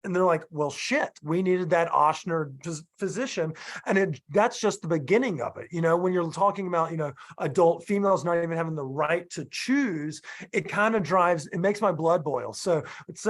And they're like, well, shit, we needed that Ochsner physician. And that's just the beginning of it. You know, when you're talking about, you know, adult females not even having the right to choose, it kind of it makes my blood boil. So it's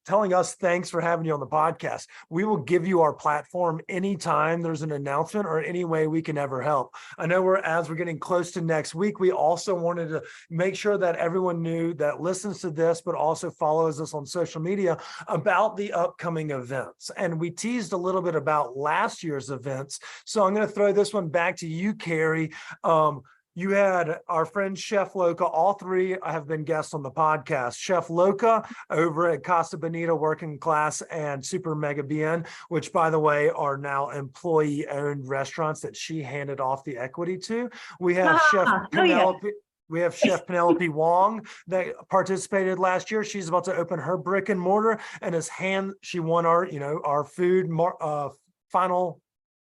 telling us, thanks for having you on the podcast. We will give you our platform anytime there's an announcement or any way we can ever help. I know as we're getting close to next week, we also wanted to make sure that everyone knew that listens to this, but also follows us on social media about the upcoming events. And we teased a little bit about last year's events. So I'm going to throw this one back to you, Carrie. You had our friend Chef Loca. All three have been guests on the podcast. Chef Loca over at Casa Bonita Working Class and Super Mega Bien, which, by the way, are now employee-owned restaurants that she handed off the equity to. We have Chef Penelope. We have Chef Penelope Wong that participated last year. She's about to open her brick and mortar, and she won our, you know, our food final,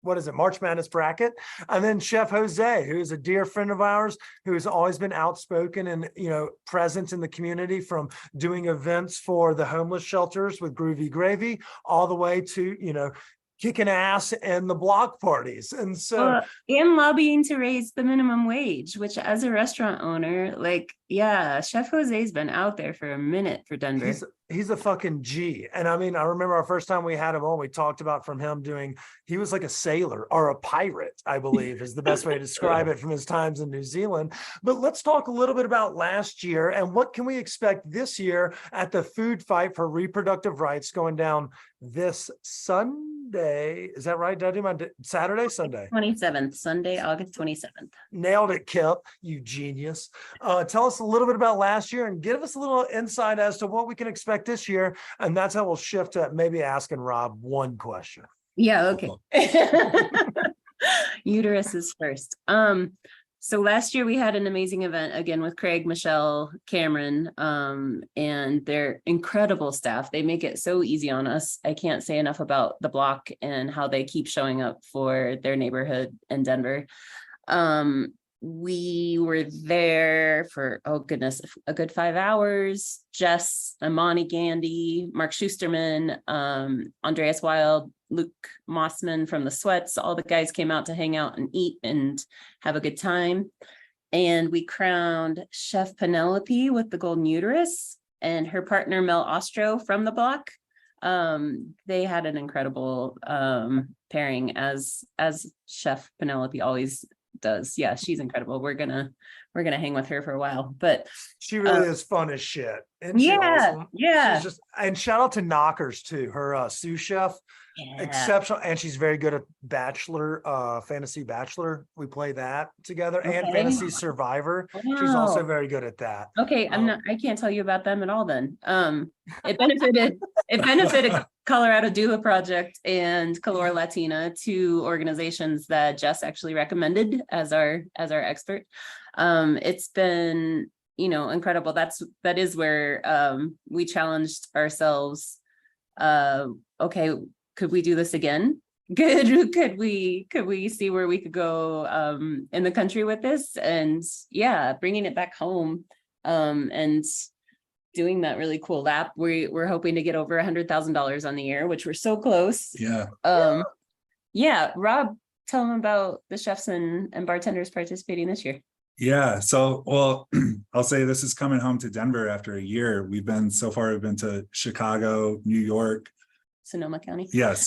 what is it, March Madness bracket. And then Chef Jose, who is a dear friend of ours, who has always been outspoken and, you know, present in the community, from doing events for the homeless shelters with Groovy Gravy all the way to, you know, kicking ass in the block parties. And so and lobbying to raise the minimum wage, which as a restaurant owner, like, yeah, Chef Jose's been out there for a minute for Denver. He's a fucking G. And I mean, I remember our first time we had him on, we talked about he was like a sailor or a pirate, I believe is the best way to describe it, from his times in New Zealand. But let's talk a little bit about last year and what can we expect this year at the Food Fight for Reproductive Rights going down this Sunday. Is that right? Did I do my Saturday, Sunday? 27th, Sunday, August 27th. Nailed it, Kip, you genius. Tell us a little bit about last year and give us a little insight as to what we can expect this year. And that's how we'll shift to maybe asking Rob one question. Yeah, okay. Uterus is first. So last year we had an amazing event again with Craig, Michelle, Cameron, and their incredible staff. They make it so easy on us. I can't say enough about the block and how they keep showing up for their neighborhood in Denver. We were there for, oh goodness, a good 5 hours. Jess, Amani Gandy, Mark Schusterman, Andreas Wild, Luke Mossman from the Sweats. All the guys came out to hang out and eat and have a good time. And we crowned Chef Penelope with the golden uterus and her partner Mel Ostro from the block. They had an incredible pairing as Chef Penelope always does. Yeah, she's incredible. We're gonna we're gonna hang with her for a while. But she really is fun as shit. Isn't she awesome? Yeah. She's just, and shout out to Knockers too, her sous chef. Exceptional, and she's very good at Fantasy Bachelor. We play that together, and Fantasy Survivor. Wow. She's also very good at that. Okay, I can't tell you about them at all then. It benefited Colorado Doula Project and Color Latina, two organizations that Jess actually recommended as our expert. It's been, incredible. That is where we challenged ourselves. Okay, could we do this again? Could we see where we could go in the country with this? And yeah, bringing it back home and doing that really cool lap. We're hoping to get over $100,000 on the year, which we're so close. Yeah. Rob, tell them about the chefs and bartenders participating this year. Yeah, so, well, I'll say this is coming home to Denver after a year. We've been to Chicago, New York, Sonoma County. Yes,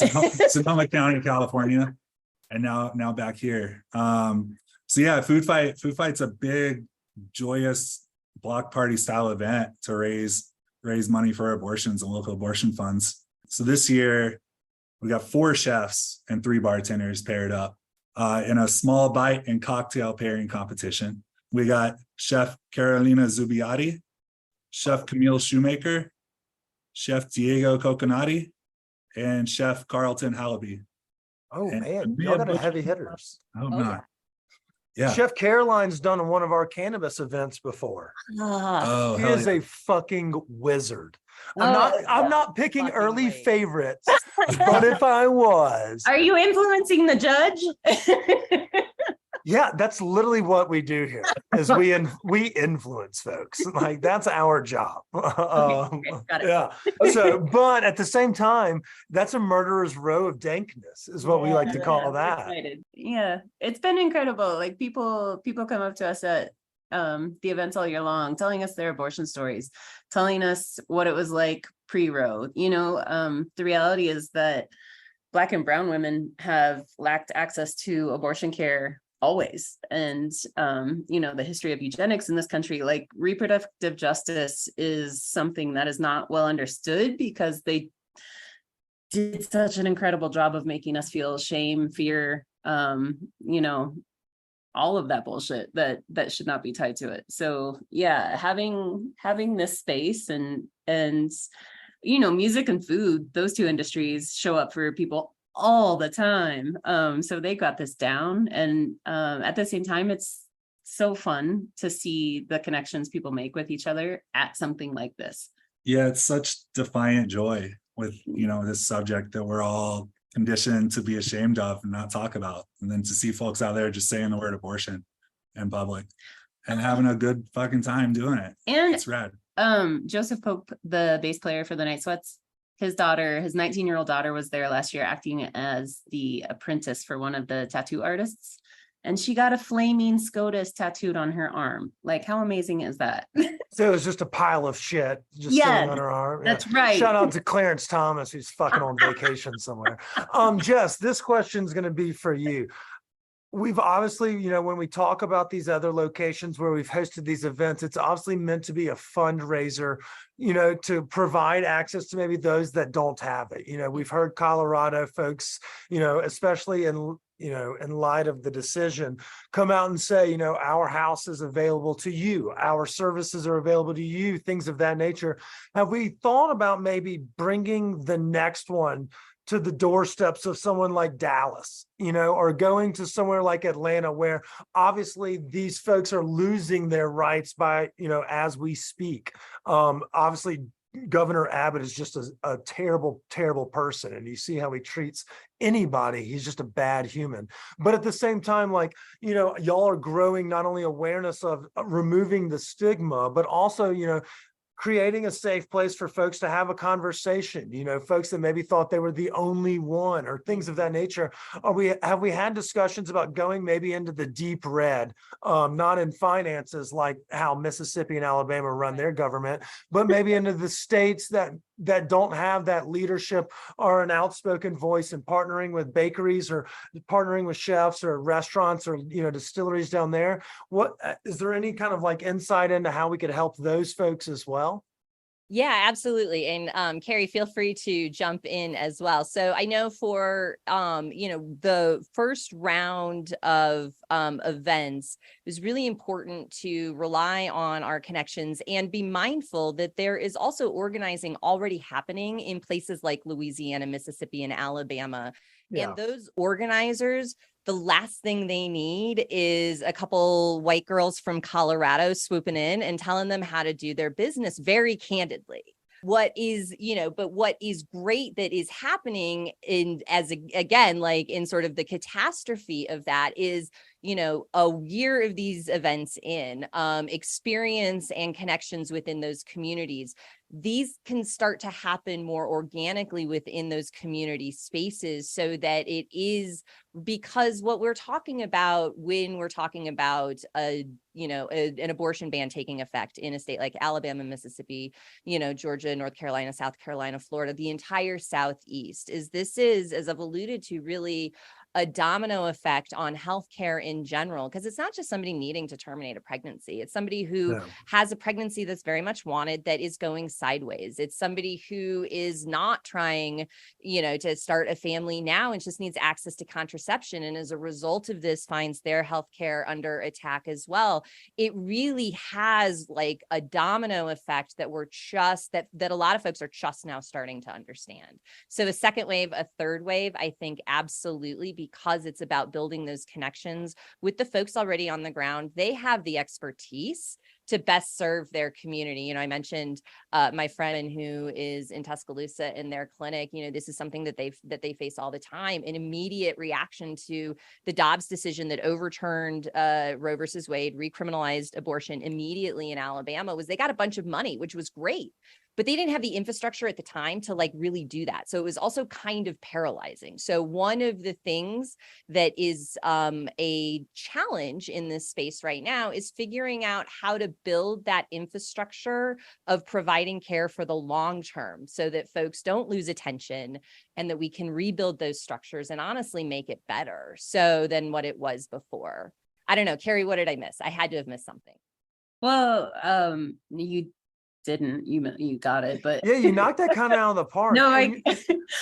Sonoma County, California, and now back here. So yeah, Food Fight's a big, joyous block party style event to raise money for abortions and local abortion funds. So this year we got 4 chefs and 3 bartenders paired up in a small bite and cocktail pairing competition. We got Chef Carolina Zubiotti, Chef Camille Shoemaker, Chef Diego Coconati, and Chef Carlton Hallaby. Oh, man, y'all got heavy hitters. Oh, not. Yeah. Chef Caroline's done one of our cannabis events before. Oh, he is a fucking wizard. I'm not picking early favorites, but if I was. Are you influencing the judge? Yeah, that's literally what we do here. Is we influence folks. Like that's our job. Okay, got it. Yeah. So, but at the same time, that's a murderer's row of dankness, is what we like to call that. Yeah, it's been incredible. Like people come up to us at the events all year long, telling us their abortion stories, telling us what it was like pre-Roe. The reality is that Black and brown women have lacked access to abortion care always. And, the history of eugenics in this country, like reproductive justice is something that is not well understood because they did such an incredible job of making us feel shame, fear, all of that bullshit that should not be tied to it. So yeah, having this space and music and food, those two industries show up for people all the time. So they got this down. And at the same time, it's so fun to see the connections people make with each other at something like this. Yeah, it's such defiant joy with, this subject that we're all conditioned to be ashamed of and not talk about. And then to see folks out there just saying the word abortion in public and having a good fucking time doing it. And it's rad. Joseph Pope, the bass player for the Night Sweats, his 19-year-old daughter was there last year acting as the apprentice for one of the tattoo artists. And she got a flaming SCOTUS tattooed on her arm. Like, how amazing is that? So it was just a pile of shit just sitting on her arm. That's right. Shout out to Clarence Thomas, who's fucking on vacation somewhere. Jess, this question's going to be for you. We've obviously, when we talk about these other locations where we've hosted these events, it's obviously meant to be a fundraiser, to provide access to maybe those that don't have it. We've heard Colorado folks, especially in light of the decision, come out and say, our house is available to you, our services are available to you, things of that nature. Have we thought about maybe bringing the next one to the doorsteps of someone like Dallas, or going to somewhere like Atlanta, where obviously these folks are losing their rights by, as we speak. Obviously, Governor Abbott is just a terrible, terrible person. And you see how he treats anybody. He's just a bad human. But at the same time, y'all are growing not only awareness of removing the stigma, but also, creating a safe place for folks to have a conversation, folks that maybe thought they were the only one or things of that nature. Have we had discussions about going maybe into the deep red, not in finances like how Mississippi and Alabama run their government, but maybe into the states that that don't have that leadership or an outspoken voice in partnering with bakeries or partnering with chefs or restaurants or, you know, distilleries down there. What is there any kind of like insight into how we could help those folks as well? Yeah, absolutely. And Carrie, feel free to jump in as well. So I know for you know, the first round of events, it was really important to rely on our connections and be mindful that there is also organizing already happening in places like Louisiana, Mississippi, and Alabama. Yeah. And those organizers, the last thing they need is a couple white girls from Colorado swooping in and telling them how to do their business very candidly. What is, you know, but what is great that is happening in, as again, like in sort of the catastrophe of that is, you know, a year of these events in experience and connections within those communities. These can start to happen more organically within those community spaces so that it is, because what we're talking about when we're talking about you know, an abortion ban taking effect in a state like Alabama, Mississippi, you know, Georgia, North Carolina, South Carolina, Florida, the entire Southeast, is this is, as I've alluded to, really a domino effect on healthcare in general, because it's not just somebody needing to terminate a pregnancy. It's somebody who has a pregnancy that's very much wanted that is going sideways. It's somebody who is not trying, you know, to start a family now and just needs access to contraception. And as a result of this, finds their healthcare under attack as well. It really has like a domino effect that we're just, that a lot of folks are just now starting to understand. So a second wave, a third wave, I think absolutely, because it's about building those connections with the folks already on the ground. They have the expertise to best serve their community. You know, I mentioned my friend who is in Tuscaloosa in their clinic. You know, this is something that they face all the time. An immediate reaction to the Dobbs decision that overturned Roe versus Wade, recriminalized abortion immediately in Alabama, was they got a bunch of money, which was great. But they didn't have the infrastructure at the time to like really do that. So it was also kind of paralyzing. So one of the things that is a challenge in this space right now is figuring out how to build that infrastructure of providing care for the long term so that folks don't lose attention and that we can rebuild those structures and honestly make it better so than what it was before. I don't know, Carrie, what did I miss? I had to have missed something. Well, you didn't, you got it, but yeah, you knocked that kind of out of the park. No, I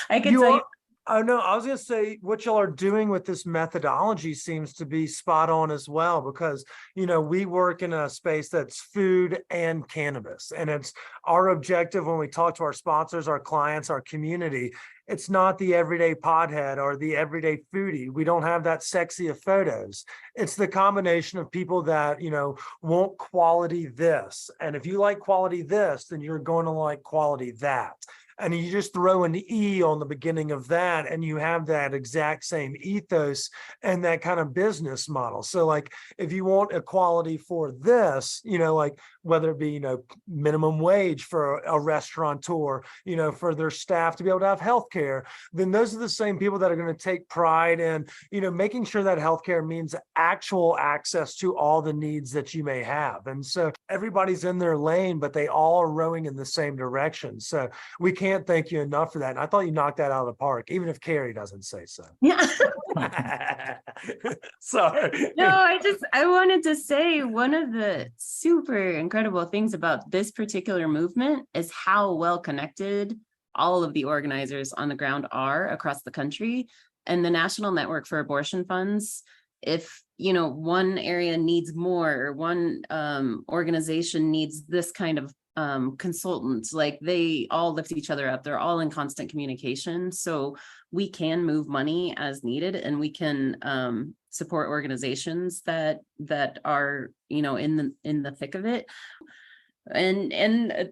can tell you. Oh no, I was going to say what y'all are doing with this methodology seems to be spot on as well, because, you know, we work in a space that's food and cannabis. And it's our objective when we talk to our sponsors, our clients, our community. It's not the everyday pothead or the everyday foodie. We don't have that sexy of photos. It's the combination of people that, you know, want quality this. And if you like quality this, then you're going to like quality that. And you just throw an E on the beginning of that, and you have that exact same ethos and that kind of business model. So like, if you want equality for this, you know, like whether it be, you know, minimum wage for a restaurateur, you know, for their staff to be able to have healthcare, then those are the same people that are going to take pride in, you know, making sure that healthcare means actual access to all the needs that you may have. And so everybody's in their lane, but they all are rowing in the same direction. So we can't thank you enough for that. And I thought you knocked that out of the park, even if Carrie doesn't say so. Yeah. Sorry. No, I wanted to say one of the super incredible things about this particular movement is how well connected all of the organizers on the ground are across the country. And the National Network for Abortion Funds, if, you know, one area needs more, or one organization needs this kind of consultants, like they all lift each other up. They're all in constant communication. So we can move money as needed, and we can support organizations that are, you know, in the thick of it. And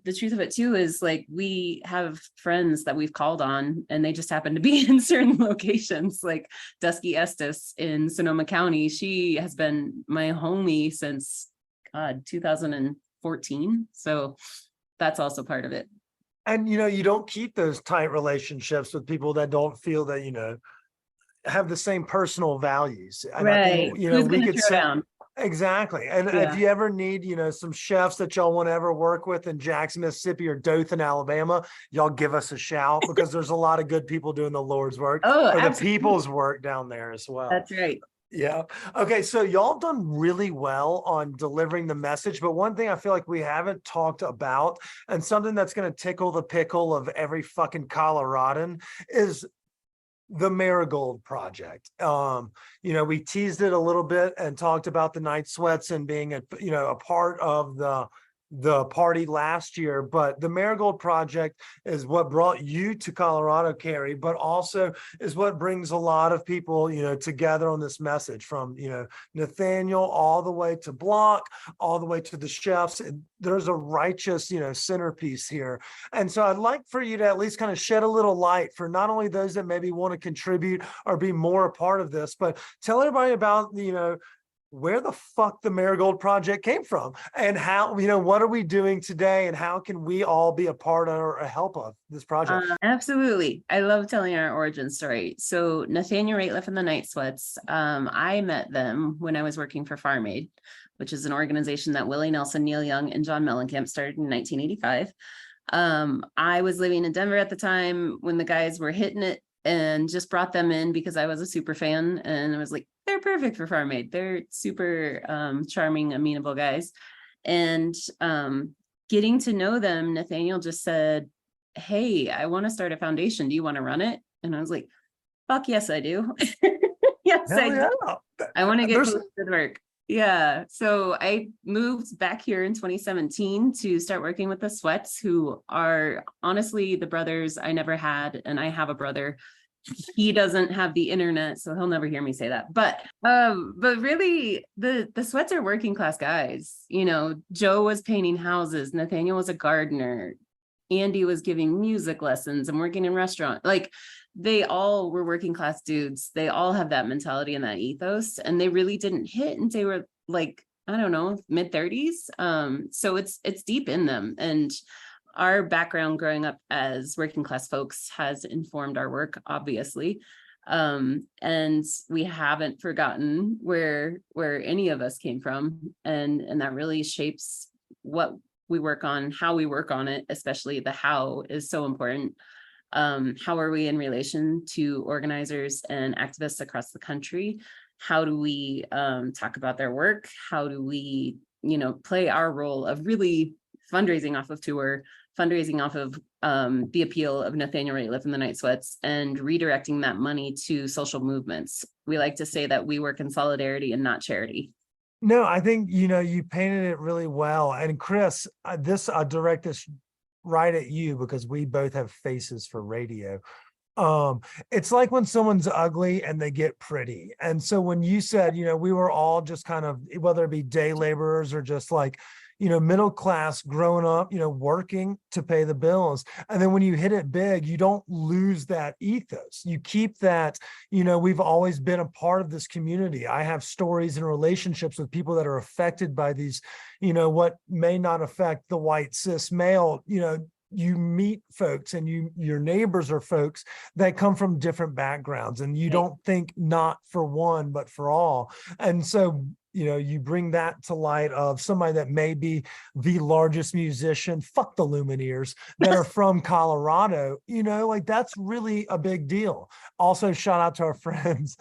the truth of it too is, like, we have friends that we've called on and they just happen to be in certain locations, like Dusky Estes in Sonoma County. She has been my homie since 2014. So that's also part of it. And, you know, you don't keep those tight relationships with people that don't feel that, you know, have the same personal values. And right. I think, you know, we could say, Exactly. And if you ever need, some chefs that y'all want to ever work with in Jackson, Mississippi or Dothan, Alabama, y'all give us a shout, because there's a lot of good people doing the Lord's work or the people's work down there as well. That's right. Yeah. Okay. So y'all done really well on delivering the message, but one thing I feel like we haven't talked about, and something that's going to tickle the pickle of every fucking Coloradan, is the Marigold Project. We teased it a little bit and talked about the Night Sweats and being a part of the party last year, but the Marigold Project is what brought you to Colorado, Carrie, but also is what brings a lot of people, together on this message, from, Nathaniel all the way to Blanc, all the way to the chefs. And there's a righteous, centerpiece here. And so I'd like for you to at least kind of shed a little light for not only those that maybe want to contribute or be more a part of this, but tell everybody about, where the fuck the Marigold Project came from, and how, what are we doing today, and how can we all be a part of or a help of this project? Absolutely. I love telling our origin story. So Nathaniel Rateliff and the Night Sweats, I met them when I was working for Farm Aid, which is an organization that Willie Nelson, Neil Young, and John Mellencamp started in 1985. I was living in Denver at the time when the guys were hitting it, and just brought them in because I was a super fan, and I was like, they're perfect for Farm Aid. They're super charming, amenable guys. And getting to know them, Nathaniel just said, hey, I want to start a foundation. Do you want to run it? And I was like, fuck yes, I do. Yes, I do. I want to get close to the work. Yeah. So I moved back here in 2017 to start working with the Sweats, who are honestly the brothers I never had. And I have a brother. He doesn't have the internet, so he'll never hear me say that. But really, the Sweats are working class guys. Joe was painting houses. Nathaniel was a gardener. Andy was giving music lessons and working in restaurants. Like, they all were working class dudes. They all have that mentality and that ethos, and they really didn't hit until they were like, I don't know, mid-30s. So it's deep in them. And our background growing up as working class folks has informed our work, obviously. And we haven't forgotten where any of us came from. And that really shapes what we work on, how we work on it, especially the how is so important. How are we in relation to organizers and activists across the country? How do we talk about their work? How do we, play our role of really fundraising off of tour, fundraising off of the appeal of Nathaniel Rateliff and the Night Sweats, and redirecting that money to social movements? We like to say that we work in solidarity and not charity. No, I think, you painted it really well. And Chris, I'll direct this right at you, because we both have faces for radio. It's like when someone's ugly and they get pretty. And so when you said, we were all just kind of, whether it be day laborers or just like, middle class growing up, working to pay the bills. And then when you hit it big, you don't lose that ethos. You keep that, we've always been a part of this community. I have stories and relationships with people that are affected by these, what may not affect the white cis male, you meet folks, and your neighbors are folks that come from different backgrounds, and you don't think not for one, but for all. And so, you bring that to light of somebody that may be the largest musician, fuck the Lumineers, that are from Colorado, like that's really a big deal. Also, shout out to our friends,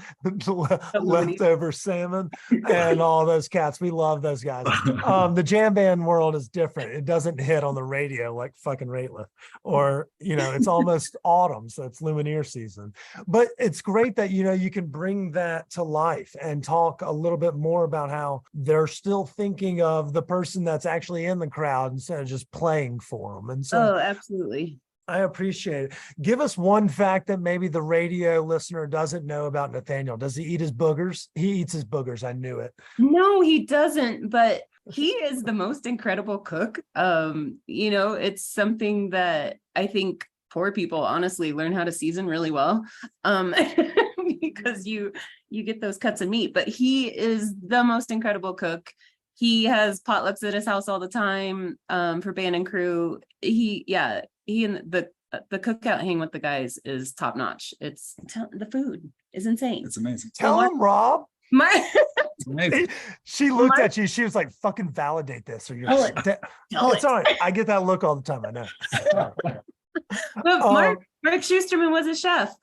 Leftover Salmon and all those cats. We love those guys. The jam band world is different. It doesn't hit on the radio like fucking Rateliff, or, it's almost autumn, so it's Lumineer season. But it's great that, you can bring that to life and talk a little bit more about how they're still thinking of the person that's actually in the crowd instead of just playing for them. And so, absolutely. I appreciate it. Give us one fact that maybe the radio listener doesn't know about Nathaniel. Does he eat his boogers? He eats his boogers. I knew it. No, he doesn't, but he is the most incredible cook. It's something that I think poor people honestly learn how to season really well. Because you get those cuts of meat, but he is the most incredible cook. He has potlucks at his house all the time for band and crew. He and the cookout hang with the guys is top notch. The food is insane. It's amazing. Tell him, Rob. She looked at you. She was like, "Fucking validate this, or you're." It's all right. I get that look all the time. I know. But Mark Schusterman was a chef.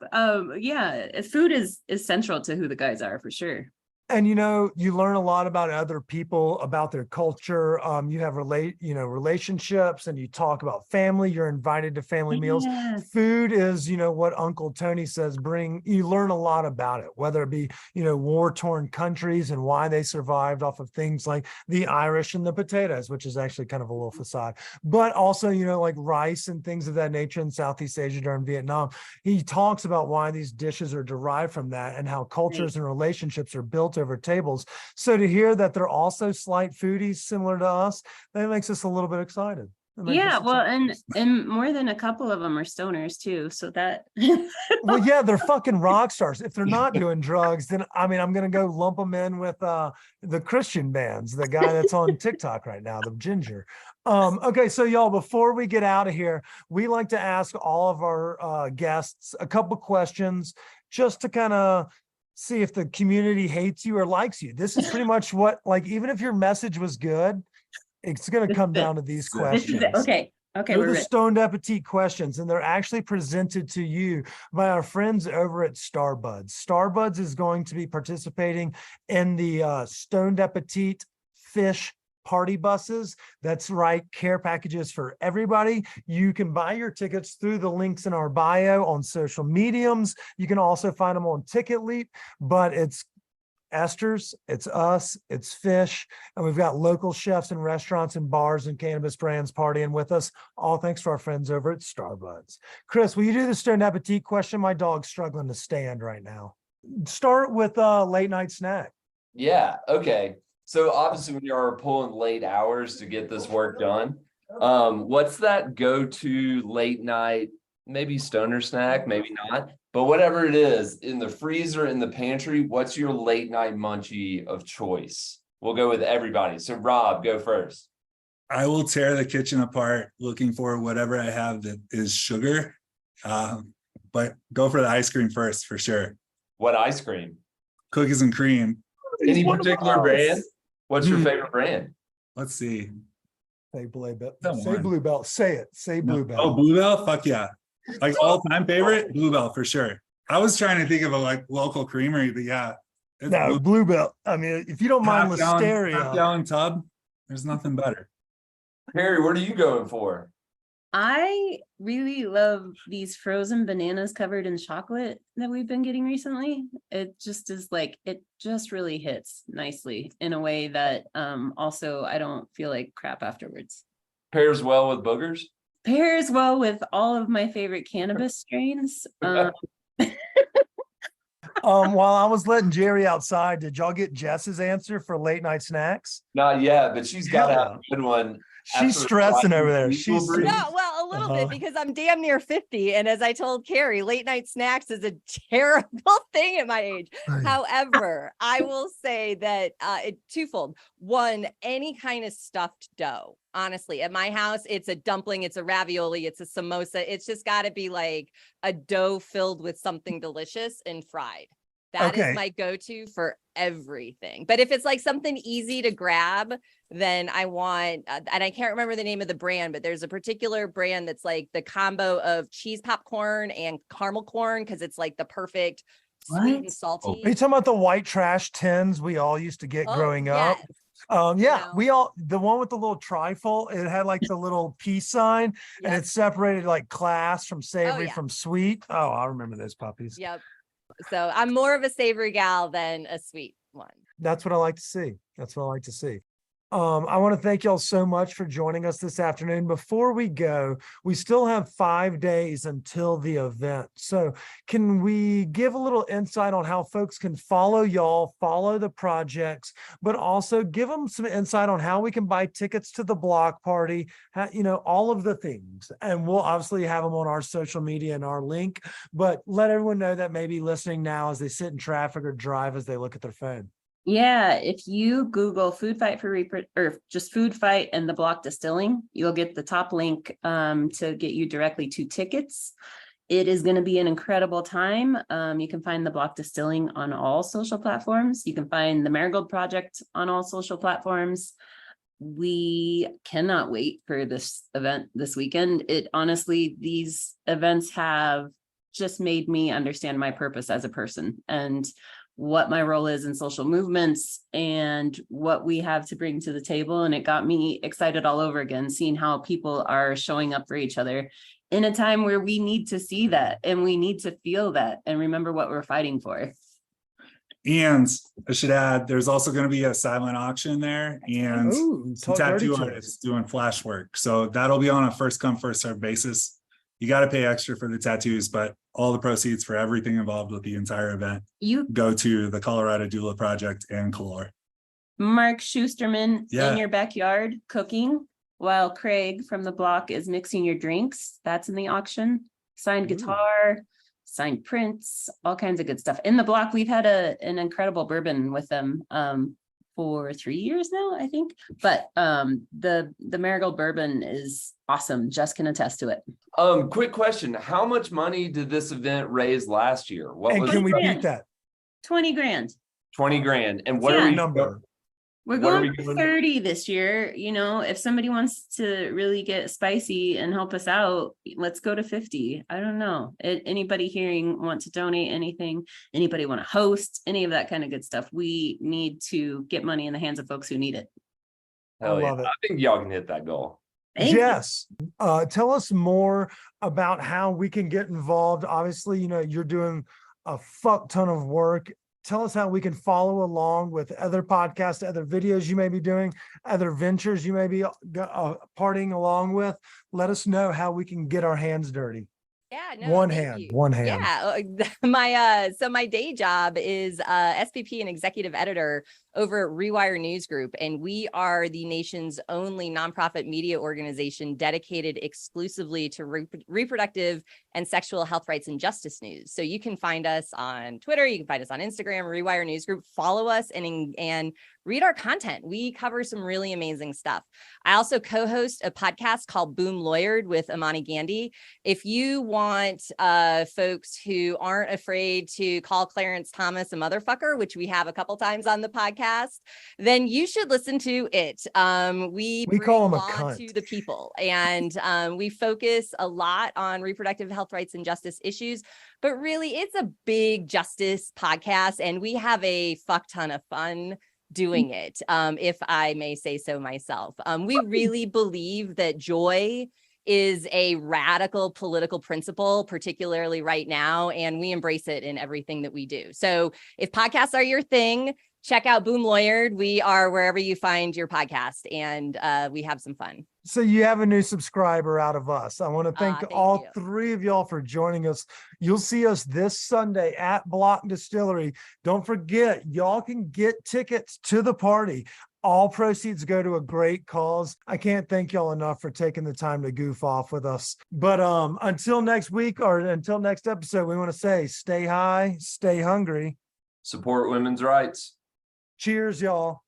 Yeah, food is central to who the guys are for sure. And you learn a lot about other people, about their culture. You have relationships, and you talk about family. You're invited to family meals. Food is, what Uncle Tony says, you learn a lot about it, whether it be, war-torn countries and why they survived off of things like the Irish and the potatoes, which is actually kind of a little facade, but also, like rice and things of that nature in Southeast Asia during Vietnam. He talks about why these dishes are derived from that and how cultures and relationships are built over tables. So to hear that they're also slight foodies similar to us, that makes us a little bit excited. Yeah, well, and more than a couple of them are stoners too. So that well, yeah, they're fucking rock stars. If they're not doing drugs, then I'm gonna go lump them in with the Christian bands, the guy that's on TikTok right now, the Ginger. Okay, so y'all, before we get out of here, we like to ask all of our guests a couple questions just to kind of see if the community hates you or likes you. This is pretty much what, even if your message was good, it's going to come down to these questions. Okay. They're the Stoned Appetite questions, and they're actually presented to you by our friends over at Starbuds. Starbuds is going to be participating in the Stoned Appetite fish party buses. That's right, care packages for everybody. You can buy your tickets through the links in our bio on social mediums. You can also find them on Ticket Leap, but it's esters, it's us, it's fish, and we've got local chefs and restaurants and bars and cannabis brands partying with us, all thanks to our friends over at Starbuds. Chris, will you do the Stoned Appetite question? My dog's struggling to stand right now. Start with a late night snack. Yeah, okay. So obviously when you're pulling late hours to get this work done, what's that go-to late night, maybe stoner snack, maybe not, but whatever it is, in the freezer, in the pantry, what's your late night munchie of choice? We'll go with everybody. So Rob, go first. I will tear the kitchen apart looking for whatever I have that is sugar, but go for the ice cream first for sure. What ice cream? Cookies and cream. Any particular brand? What's your favorite brand? Let's see. Say Bluebell. Say Bluebell. Say it. Say Bluebell. Oh, Bluebell? Fuck yeah. All-time favorite? Bluebell for sure. I was trying to think of a local creamery, but yeah. No, Bluebell. I mean, if you don't mind Listeria. Half-gallon tub, there's nothing better. Harry, what are you going for? I really love these frozen bananas covered in chocolate that we've been getting recently. It just is it just really hits nicely in a way that also I don't feel like crap afterwards. Pairs well with boogers? Pairs well with all of my favorite cannabis strains. While I was letting Jerry outside, did y'all get Jess's answer for late night snacks? Not yet, but she's got a good one. She's stressing over there. She's a little bit because I'm damn near 50. And as I told Carrie, late night snacks is a terrible thing at my age. However, I will say that twofold. One, any kind of stuffed dough. Honestly, at my house, it's a dumpling, it's a ravioli, it's a samosa. It's just got to be like a dough filled with something delicious and fried. That is my go-to for everything. But if it's something easy to grab, then I want, and I can't remember the name of the brand, but there's a particular brand that's the combo of cheese popcorn and caramel corn, because it's the perfect sweet and salty. Are you talking about the white trash tins we all used to get growing up? We all, the one with the little trifle, it had the little peace sign and it separated class from savory from sweet. Oh, I remember those puppies. Yep. So I'm more of a savory gal than a sweet one. That's what I like to see. That's what I like to see. I want to thank y'all so much for joining us this afternoon. Before we go, we still have 5 days until the event. So can we give a little insight on how folks can follow y'all, follow the projects, but also give them some insight on how we can buy tickets to the block party, all of the things. And we'll obviously have them on our social media and our link, but let everyone know that may be listening now as they sit in traffic or drive as they look at their phone. Yeah, if you Google Food Fight or just Food Fight and the Block Distilling, you'll get the top link to get you directly to tickets. It is going to be an incredible time. You can find the Block Distilling on all social platforms. You can find the Marigold Project on all social platforms. We cannot wait for this event this weekend. It honestly, these events have just made me understand my purpose as a person and what my role is in social movements and what we have to bring to the table. And it got me excited all over again, seeing how people are showing up for each other in a time where we need to see that and we need to feel that and remember what we're fighting for. And I should add, there's also going to be a silent auction there and some tattoo artists doing flash work. So that'll be on a first come, first served basis. You got to pay extra for the tattoos, but all the proceeds for everything involved with the entire event go to the Colorado Doula Project and Calor. Mark Schusterman in your backyard cooking while Craig from the Block is mixing your drinks. That's in the auction. Signed guitar, signed prints, all kinds of good stuff. In the Block, we've had an incredible bourbon with them for 3 years now, I think. But the Marigold bourbon is awesome. Just can attest to it. Quick question. How much money did this event raise last year? Can we beat that? 20 grand. 20 grand. And what are we We're going for 30 this year. You know, if somebody wants to really get spicy and help us out, let's go to 50. I don't know. Anybody hearing want to donate anything? Anybody want to host? Any of that kind of good stuff? We need to get money in the hands of folks who need it. Hell yeah. I think y'all can hit that goal. Jess, tell us more about how we can get involved. Obviously, you know, you're doing a fuck ton of work. Tell us how we can follow along with other podcasts, other videos you may be doing, other ventures you may be partying along with. Let us know how we can get our hands dirty. Yeah, no, one hand. Yeah, my day job is SVP and executive editor over at Rewire News Group, and we are the nation's only nonprofit media organization dedicated exclusively to reproductive and sexual health rights and justice news. So you can find us on Twitter, you can find us on Instagram, Rewire News Group. Follow us and read our content. We cover some really amazing stuff. I also co-host a podcast called Boom Lawyered with Amani Gandhi. If you want folks who aren't afraid to call Clarence Thomas a motherfucker, which we have a couple times on the podcast, then you should listen to it. We call him a cunt to the people, and we focus a lot on reproductive health rights and justice issues, but really it's a big justice podcast, and we have a fuck ton of fun doing it, if I may say so myself. We really believe that joy is a radical political principle, particularly right now, and we embrace it in everything that we do. So if podcasts are your thing, check out Boom Lawyered. We are wherever you find your podcast, and we have some fun. So you have a new subscriber out of us. I want to thank all three of y'all for joining us. You'll see us this Sunday at Block Distillery. Don't forget, y'all can get tickets to the party. All proceeds go to a great cause. I can't thank y'all enough for taking the time to goof off with us. But until next week or until next episode, we want to say stay high, stay hungry. Support women's rights. Cheers, y'all.